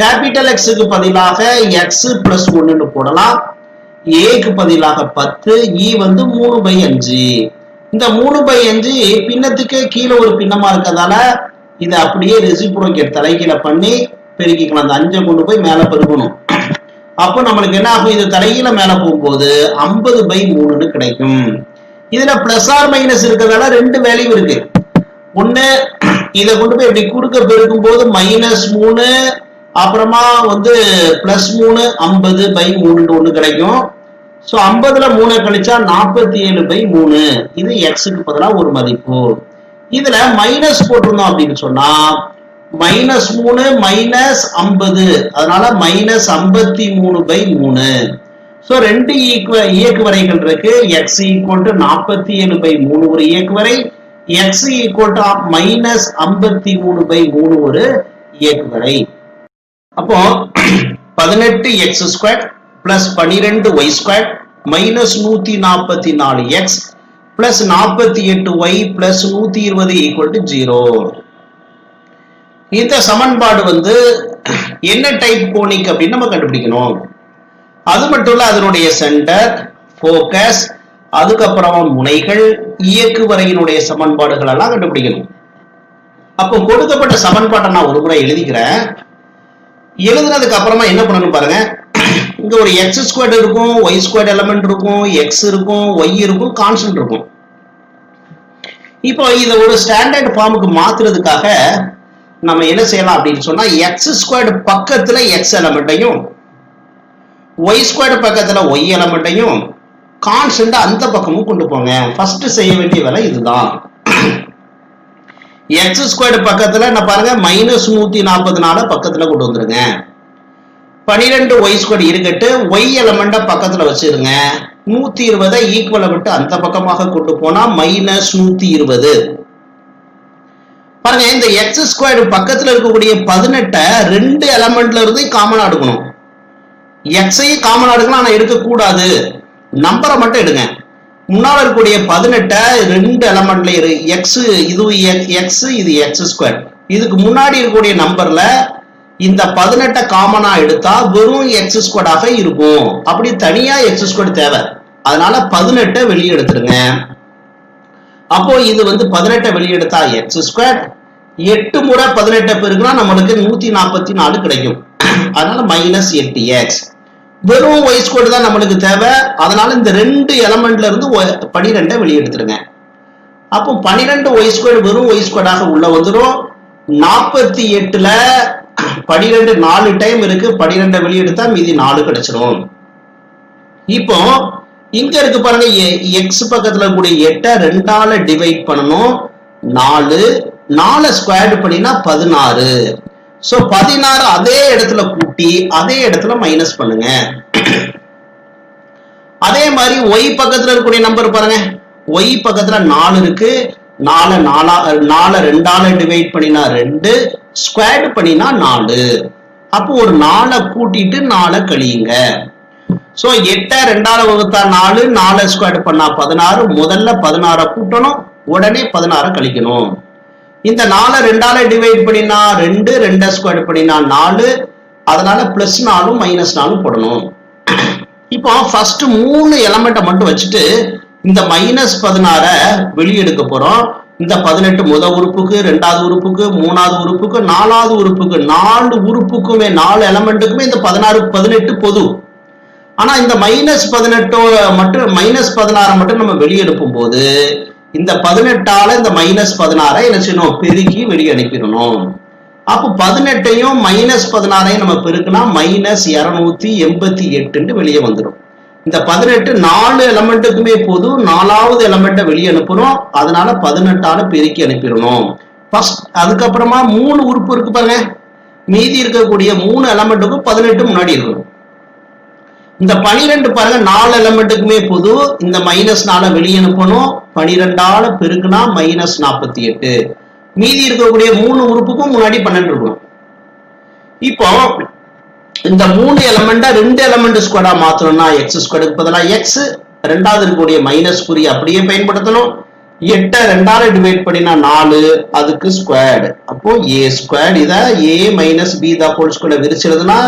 Capital எக்ஸுக்கு பதிலாக எக்ஸ் பிளஸ் 1 போடலாம். ஏக்கு பதிலாக 10, இ வந்து 3/5. இந்த 3/5 பின்னத்துக்கு கீழே ஒரு பின்னமா இருக்கிறதால இதை அப்படியே ரெசிப்ரோகேட் தலைகீழ பண்ணி பெருக்கிக்கலாம். அந்த 5 கொண்டு போய் மேல பெருக்கணும். அப்போ நம்மளுக்கு என்ன ஆகும், இது தலைகீழ மேல போகும்போது 50/3 கிடைக்கும். இதுல +or- இருக்கிறதால 2 வேல்யூ இருக்கு. ஒண்ணு இதை கொண்டு போய் இப்படி குறுக்க பெருக்கும் போது -3, அப்புறமா வந்து +3, 50/3 ஒண்ணு கிடைக்கும். ஸோ 50ல 3 கழிச்சா 47/3. இது எக்ஸுக்கு பதிலாக ஒரு மதிப்பு. இதுல மைனஸ் போட்டிருந்தோம் அப்படின்னு சொன்னா -3 -50, அதனால -53/3. ஸோ 2 இயக்கு வரைகள் இருக்கு. எக்ஸ் ஈக்குவல் டு 47/3 ஒரு இயக்கு வரை, எக்ஸ் ஈக்குவல் டு -53/3 ஒரு இயக்கு வரை. அப்போ 18x² + 12y² -144x + 48y + 120 = 0. இந்த சமன்பாடு வந்து என்ன டைப் கோனிக் அப்படின்னு நம்ம கண்டுபிடிக்கணும். அது மட்டும் இல்ல, அதனுடைய சென்டர், ஃபோக்கஸ், அதுக்கப்புறமா முனைகள், இயக்கு வரையினுடைய சமன்பாடுகள் எல்லாம் கண்டுபிடிக்கணும். அப்போ கொடுக்கப்பட்ட சமன்பாட்டை நான் ஒரு முறை எழுதிக்கிறேன். எழுதுனதுக்கு அப்புறமா என்ன பண்ணணும் பாருங்க. இங்க ஒரு x² இருக்கும், y² எலிமெண்ட் இருக்கும், x இருக்கும், y இருக்கும், கான்ஸ்டன்ட் இருக்கும். இப்போ இதை ஒரு ஸ்டாண்டர்ட் ஃபார்முக்கு மாத்துறதுக்காக நம்ம என்ன செய்யலாம் அப்படின்னு சொன்னா, x² பக்கத்துல x எலிமெண்ட்டையும், y² பக்கத்துல y எலிமெண்ட்டையும், கான்ஸ்டன்ட் அந்த பக்கமும் கொண்டு போங்க. ஃபர்ஸ்ட் செய்ய வேண்டிய வேலை இதுதான். x² பக்கத்துல என்ன பாருங்க, -144 பக்கத்துல கொண்டு வந்துருங்க. 12y² இருக்கட்டு, y எலிமெண்ட பக்கத்துல வச்சிருங்க. 120 ஈக்குவலை விட்டு அந்த பக்கமாக கொண்டு போனா -120. பாருங்க, இந்த x² பக்கத்துல இருக்கக்கூடிய 18 2 எலிமெண்ட்ல இருந்து காமனா எடுக்கணும். எக்ஸையும் காமனா எடுக்கலாம், ஆனா எடுக்கக்கூடாது. நம்பரை மட்டும் எடுங்க. முன்னால இருக்கக்கூடிய 18 2 எலிமெண்ட்ல எக்ஸ், இது எக்ஸ், இது x². இதுக்கு முன்னாடி இருக்கக்கூடிய நம்பர்ல இந்த 18 காமனா எடுத்தா வெறும் x² இருக்கும். அப்படி தனியா x² தேவை. அதனால 18 வெளியே எடுத்துருங்க. அப்போ இது வந்து 18 வெளியே எடுத்தா எக்ஸ் ஸ்கொயர், 8 முறை 18 பெருக்குனா நம்மளுக்கு 144 கிடைக்கும். அதனால மைனஸ் 8x. வெறும் ஒய் ஸ்கொயர் தான் நம்மளுக்கு தேவை. அதனால இந்த ரெண்டு எலமெண்ட்ல இருந்து 12 வெளியே எடுத்துருங்க. அப்போ 12 ஒய் ஸ்கொயர் வெறும் ஒய் ஸ்கொயராக உள்ள வந்துடும். 48ல 12 4 டைம் இருக்கு, 12 வெளியே எடுத்தா மீதி 4 கிடைச்சிடும். இப்போ இங்க இருக்கு பாருங்க, எக்ஸ் பக்கத்துல கூடிய 8 2ஆல டிவைட் பண்ணணும். 4 ஸ்கொயர் பண்ணினா 16. சோ 16 அதே இடத்துல கூட்டி அதே இடத்துல மைனஸ் பண்ணுங்க. அதே மாதிரி ஒய் பக்கத்துல இருக்கக்கூடிய நம்பர் பாருங்க, ஒய் பக்கத்துல 4 இருக்கு. 4 2ஆல டிவைட் பண்ணினா 2, ஸ்கொயர் பண்ணினா 4. அப்போ ஒரு 4 கூட்டிட்டு 4 கழியுங்க. சோ 8 2ஆல வகுத்தா 4, 4 ஸ்கொயர் பண்ணா 16. முதல்ல 16 கூட்டணும், உடனே 16 கழிக்கணும். இந்த 4 2ஆல டிவைட் பண்ணினா 2, 2 ஸ்கொயர் பண்ணினா 4. அதனால பிளஸ் 4 மைனஸ் 4 போடணும். இப்போ ஃபர்ஸ்ட் 3 எலமெண்ட்டை மட்டும் வச்சுட்டு இந்த மைனஸ் 16 வெளியே எடுக்க போறோம். இந்த 18 முதல் உறுப்புக்கு, 2வது உறுப்புக்கு, 3வது உறுப்புக்கு, 4வது உறுப்புக்கு, 4 உறுப்புக்குமே 4 எலமெண்ட்டுக்குமே இந்த 18 பொது. ஆனா இந்த மைனஸ் 16 மட்டும் நம்ம வெளியே எடுக்கும் போது இந்த 18ஆல இந்த மைனஸ் 16 என்ன செய்யணும், பெருக்கி வெளியே அனுப்பிடணும். அப்போ 18ஐயும் மைனஸ் 16ஐயும் நம்ம பெருக்கினா மைனஸ் 288 வெளியே வந்துடும். இந்த 18 4 எலமெண்ட்டுக்குமே பொது, 4வது எலமெண்ட்டை வெளியே அனுப்பணும். அதனால 18ஆல பெருக்கி அனுப்பிடணும். ஃபர்ஸ்ட் அதுக்கப்புறமா 3 உறுப்பு இருக்கு பாருங்க, மீதி இருக்கக்கூடிய 3 எலமெண்ட்டுக்கும் 18 முன்னாடி இருக்கணும். இந்த 12 பாருங்க 4 எலமெண்ட்டுக்குமே பொது, இந்த மைனஸ் 4 வெளியே அனுப்பணும். 12ஆல பெருக்குனா மைனஸ் 48. மீதி இருக்கக்கூடிய 3 உறுப்புக்கும் முன்னாடி 12 இருக்கணும். இப்போ இந்த 3 எலமெண்டா 2 எலமெண்ட் ஸ்கொயரா மாத்தணும்னா எக்ஸ் ஸ்கொயருக்கு பதிலா எக்ஸ், 2வது இருக்கக்கூடிய மைனஸ் குறி அப்படியே பயன்படுத்தணும். 8 2ஆல டிவைட் பண்ணினா 4, அதுக்கு ஸ்கொயர்டு. அப்போ ஏ ஸ்கொயர், இத a minus b the whole square விரிச்சிருதுன்னா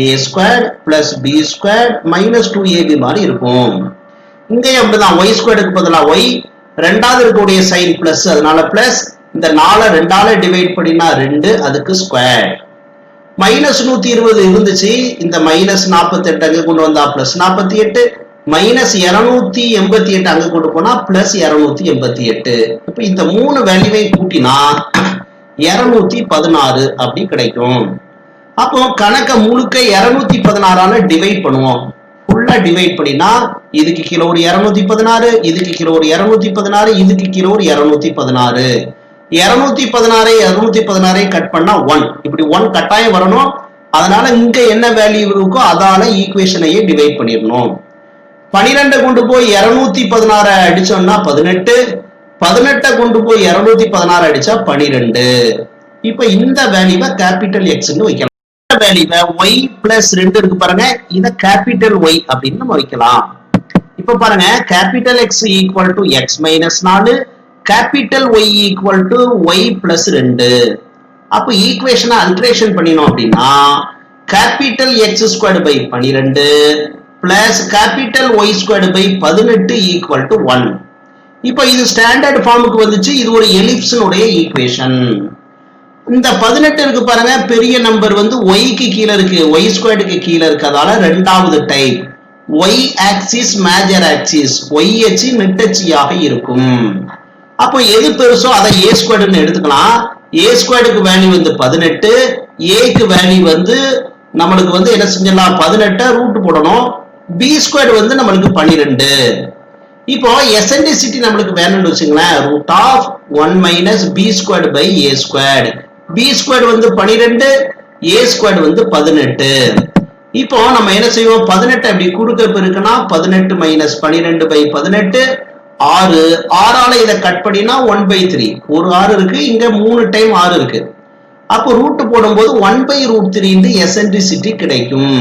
a squared plus b squared minus 2ab மாதிரி இருக்கும். இங்கேயும் அப்படிதான், y squared பதிலா y, 2வது இருக்கக்கூடிய சைன் பிளஸ், அதனால பிளஸ். இந்த 4 2ஆல டிவைட் பண்ணினா 2, அதுக்கு ஸ்கொயர். மைனஸ் 120 இருந்துச்சு, இந்த மைனஸ் 48 அங்க கொண்டு வந்தா பிளஸ் 48, மைனஸ் 288 அங்க கொண்டு போனா பிளஸ் 288. இப்ப இந்த 3 வேல்யூவை கூட்டினா 216 அப்படி கிடைக்கும். அப்போ கணக்க முழுக்க 216ஆல டிவைட் பண்ணுவோம். ஃபுல்லா டிவைட் பண்ணினா இதுக்கு கீழே ஒரு 216, இதுக்கு கீழே ஒரு 216, இதுக்கு கீழே ஒரு 216. 216 கட் பண்ணா 1. இப்படி 1 கட்டாயம் வரணும். அதனால இங்க என்ன வேல்யூ இருக்கோ அதால ஈக்குவேஷனையே டிவைட் பண்ணிடணும். 12 கொண்டு போய் 216 அடிச்சோம்னா 18, 18 கொண்டு போய் 216 அடிச்சா 12. இப்ப இந்த வேல்யூவை கேபிட்டல் எக்ஸ்ன்னு வைக்கலாம். வேல்யூவை y பிளஸ் 2 இருக்கு பாருங்க, இத கேபிட்டல் y அப்படின்னு நம்ம வைக்கலாம். இப்ப பாருங்க, capital x equal to X minus 4, capital y equal to y plus 2. அப்போ ஈக்குவேஷனை அல்டரேஷன் பண்ணினோம் அப்படின்னா capital X squared by 12 plus capital y squared by 18 equal to 1. இப்போ இது ஸ்டாண்டர்ட் ஃபார்முக்கு வந்துச்சு. இது ஒரு எலிப்ஸினுடைய ஈக்குவேஷன். இந்த 18 இருக்கு பாருங்க, பெரிய நம்பர் வந்து ஒய்க்கு கீழே இருக்கு, ஒய் ஸ்கொயர்டுக்கு கீழே இருக்கதால 2வது type Y axis major axis, Y அச்சு நெட்டச்சியாக இருக்கும். அப்போ எது பெருசோ அதை ஏ ஸ்கொயர்டுன்னு எடுத்துக்கலாம். ஏ ஸ்கொயர்டுக்கு வேல்யூ வந்து 18, ஏக்கு வேல்யூ வந்து நம்மளுக்கு வந்து என்ன செஞ்சிடலாம், 18 ரூட் போடணும். பி ஸ்கொயர்டு வந்து நம்மளுக்கு 12. இப்போ எசென்ட்ரிசிட்டி நம்மளுக்கு வேணும்னு வச்சுங்களேன், root of 1 minus B squared by A squared. B squared வந்து 12, ஏ ஸ்கொயர்டு வந்து 18. இப்போ நம்ம என்ன செய்வோம், 18 அப்படி குறுக்க பெருக்குனா 18 மைனஸ் 12 பை 18 6. 6ஆல இதை கட் பண்ணினா 1/3. ஒரு 6 இருக்கு, இங்க 3 டைம் 6 இருக்கு. அப்போ ரூட் போடும்போது 1/√3 எசென்ட்ரிசிட்டி கிடைக்கும்.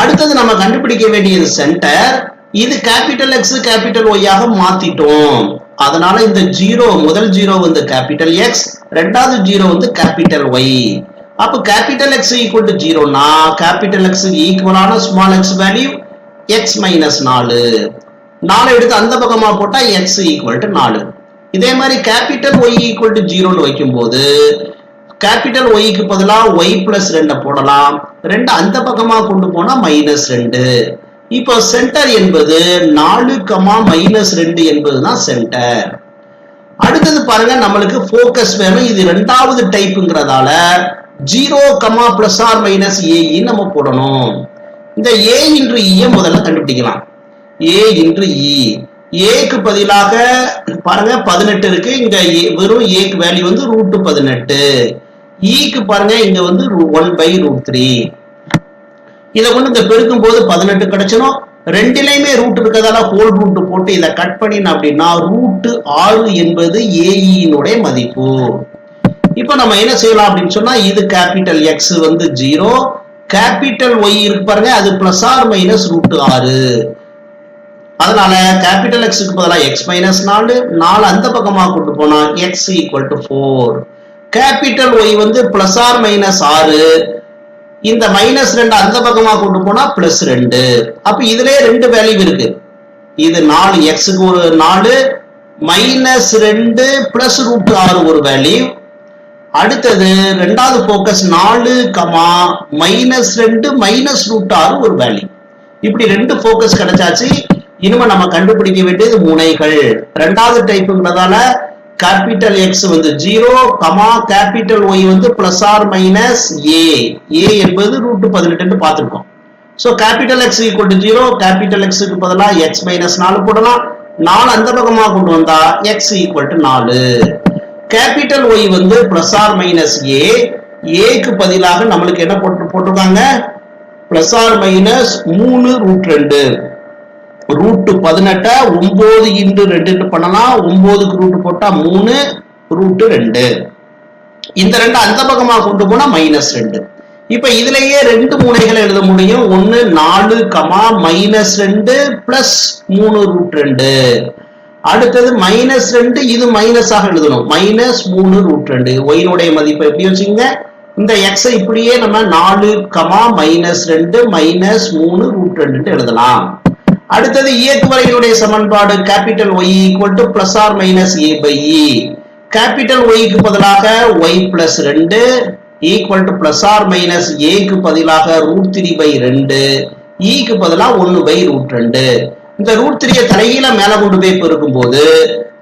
அடுத்தது நம்ம கண்டுபிடிக்க வேண்டியது சென்டர். இது கேபிட்டல் எக்ஸ் கேபிட்டல் ஒய் ஆக மாத்திட்டோம். அதனால இந்த 0 முதல் 0 வந்து கேபிட்டல் எக்ஸ், 2வது 0 வந்து கேபிட்டல் ஒய். அப்போ கேபிட்டல் எக்ஸ் ஈக்குவல் டு 0னா கேபிட்டல் எக்ஸ் ஈக்குவலான small x value x minus 4. 4 எடுத்து அந்த பக்கமா போட்டா எக்ஸ் ஈக்குவல் டு 4. இதே மாதிரி கேபிட்டல் ஒய் ஈக்குவல் டு 0 வைக்கும் போது கேபிட்டல் ஒய்க்கு பதிலா ஒய் பிளஸ் 2 போடலாம். 2 அந்த பக்கமா கொண்டு போனா -2. இப்போ சென்டர் என்பது 4, -2 என்பதுதான் சென்டர். அடுத்தது பாருங்க, நம்மளுக்கு போக்கஸ் வேணும். இது இரண்டாவது டைப்புங்கிறதால 0, பிளஸ் ஆர் மைனஸ் ஏ நம்ம போடணும். இந்த ஏ இன்டு இ முதல்ல கண்டுபிடிக்கலாம். ஏ இன்டு இ, ஏக்கு பதிலாக பாருங்க 18 இருக்கு. இங்க வெறும் ஏக்கு வேல்யூ வந்து √18. ஈக்கு பாருங்க இங்க வந்து 1/√3. இதை கொண்டு இங்க பெருக்கும் போது 18 கிடைச்சிடும். ரெண்டிலையுமே ரூட் இருக்கிறதால ஹோல் ரூட் போட்டு இதை கட் பண்ணின அப்படின்னா √6 என்பது ஏஇனுடைய மதிப்பு. இப்போ நம்ம என்ன செய்யலாம் அப்படின்னு சொன்னா, இது கேபிட்டல் எக்ஸ் வந்து 0, கேபிட்டல் ஒய் இருக்கு பாருங்க, அது பிளஸ் ஆர் மைனஸ் √6. அதனால கேபிட்டல் எக்ஸுக்கு பதிலாக எக்ஸ் மைனஸ் 4, 4 அந்த பக்கமா கொண்டு போனா X equal to 4. Capital Y வந்து பிளஸ் ஆர் மைனஸ் 6, இந்த -2 அந்த பக்கமா கொண்டு போனா +2. அப்ப இதுலயே ரெண்டு வேல்யூ இருக்கு. இது 4 எக்ஸுக்கு ஒரு 4, -2 பிளஸ் √6 ஒரு வேல்யூ. அடுத்தது ரெண்டாவது போக்கஸ் 4, -2 -√6 ஒரு வேல்யூ. இப்படி ரெண்டு போக்கஸ் கிடைச்சாச்சு. இனிமே நம்ம கண்டுபிடிக்க வேண்டியது முனைகள். ரெண்டாவது டைப்புங்கிறதால கேபிட்டல் எக்ஸ் வந்து 0, கேபிட்டல் ஒய் வந்து பிளஸ் ஆர் மைனஸ் ஏ. ஏ என்பது √18 பார்த்திருக்கோம். So capital x equal to 0, capital எக்ஸுக்கு பதிலாக எக்ஸ் மைனஸ் 4 போடலாம். 4 அந்த பக்கமா கொண்டு வந்தா X equal to 4. Capital Y வந்து பிளஸ் ஆர் மைனஸ் ஏ. ஏக்கு பதிலாக நம்மளுக்கு என்ன போட்டிருக்காங்க, பிளஸ் ஆர் மைனஸ் 3√2. √18 9 இன்டு 2 பண்ணலாம். 9க்கு ரூட் போட்டா 3 √2. இந்த 2 அந்த பக்கமா கொண்டு போனா -2. இப்ப இதுலயே ரெண்டு முனைகளை எழுத முடியும். ஒன்னு 4, -2 பிளஸ் 3√2. அடுத்தது -2, இது மைனஸாக எழுதணும். -3√2. ஒயினுடைய மதிப்பை எப்படி வச்சுங்க, இந்த எக்ஸை இப்படியே நம்ம 4, -2 -3√2 எழுதலாம். அடுத்தது இயக்கு வரையினுடைய சமன்பாடு capital Y equal to plus R minus a by e. Capital ஒய்க்கு பதிலாக y plus 2 equal to plus R minus ஏக்கு பதிலாக √3/2, ஈக்கு பதிலாக 1/√2. இந்த √3 தலைகீழ மேல கொண்டு போய் பெருக்கும் போது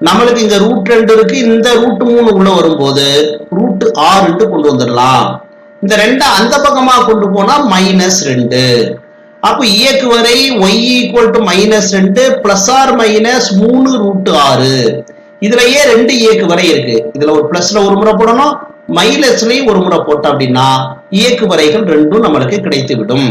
நம்மளுக்கு இங்க √2 இருக்கு. இந்த √3 உள்ள வரும்போது √6 கொண்டு வந்துடலாம். இந்த 2 அந்த பக்கமா கொண்டு போனா -2. அப்ப இயக்கு வரை y equal to -2 plus R minus 3√6. இதுலயே ரெண்டு இயக்கு வரை இருக்கு. இதுல ஒரு பிளஸ்ல ஒரு முறை போடணும், மைனஸ்லயும் ஒரு முறை போட்டோம் அப்படின்னா இயக்கு வரைகள் ரெண்டும் நம்மளுக்கு கிடைத்து விடும்.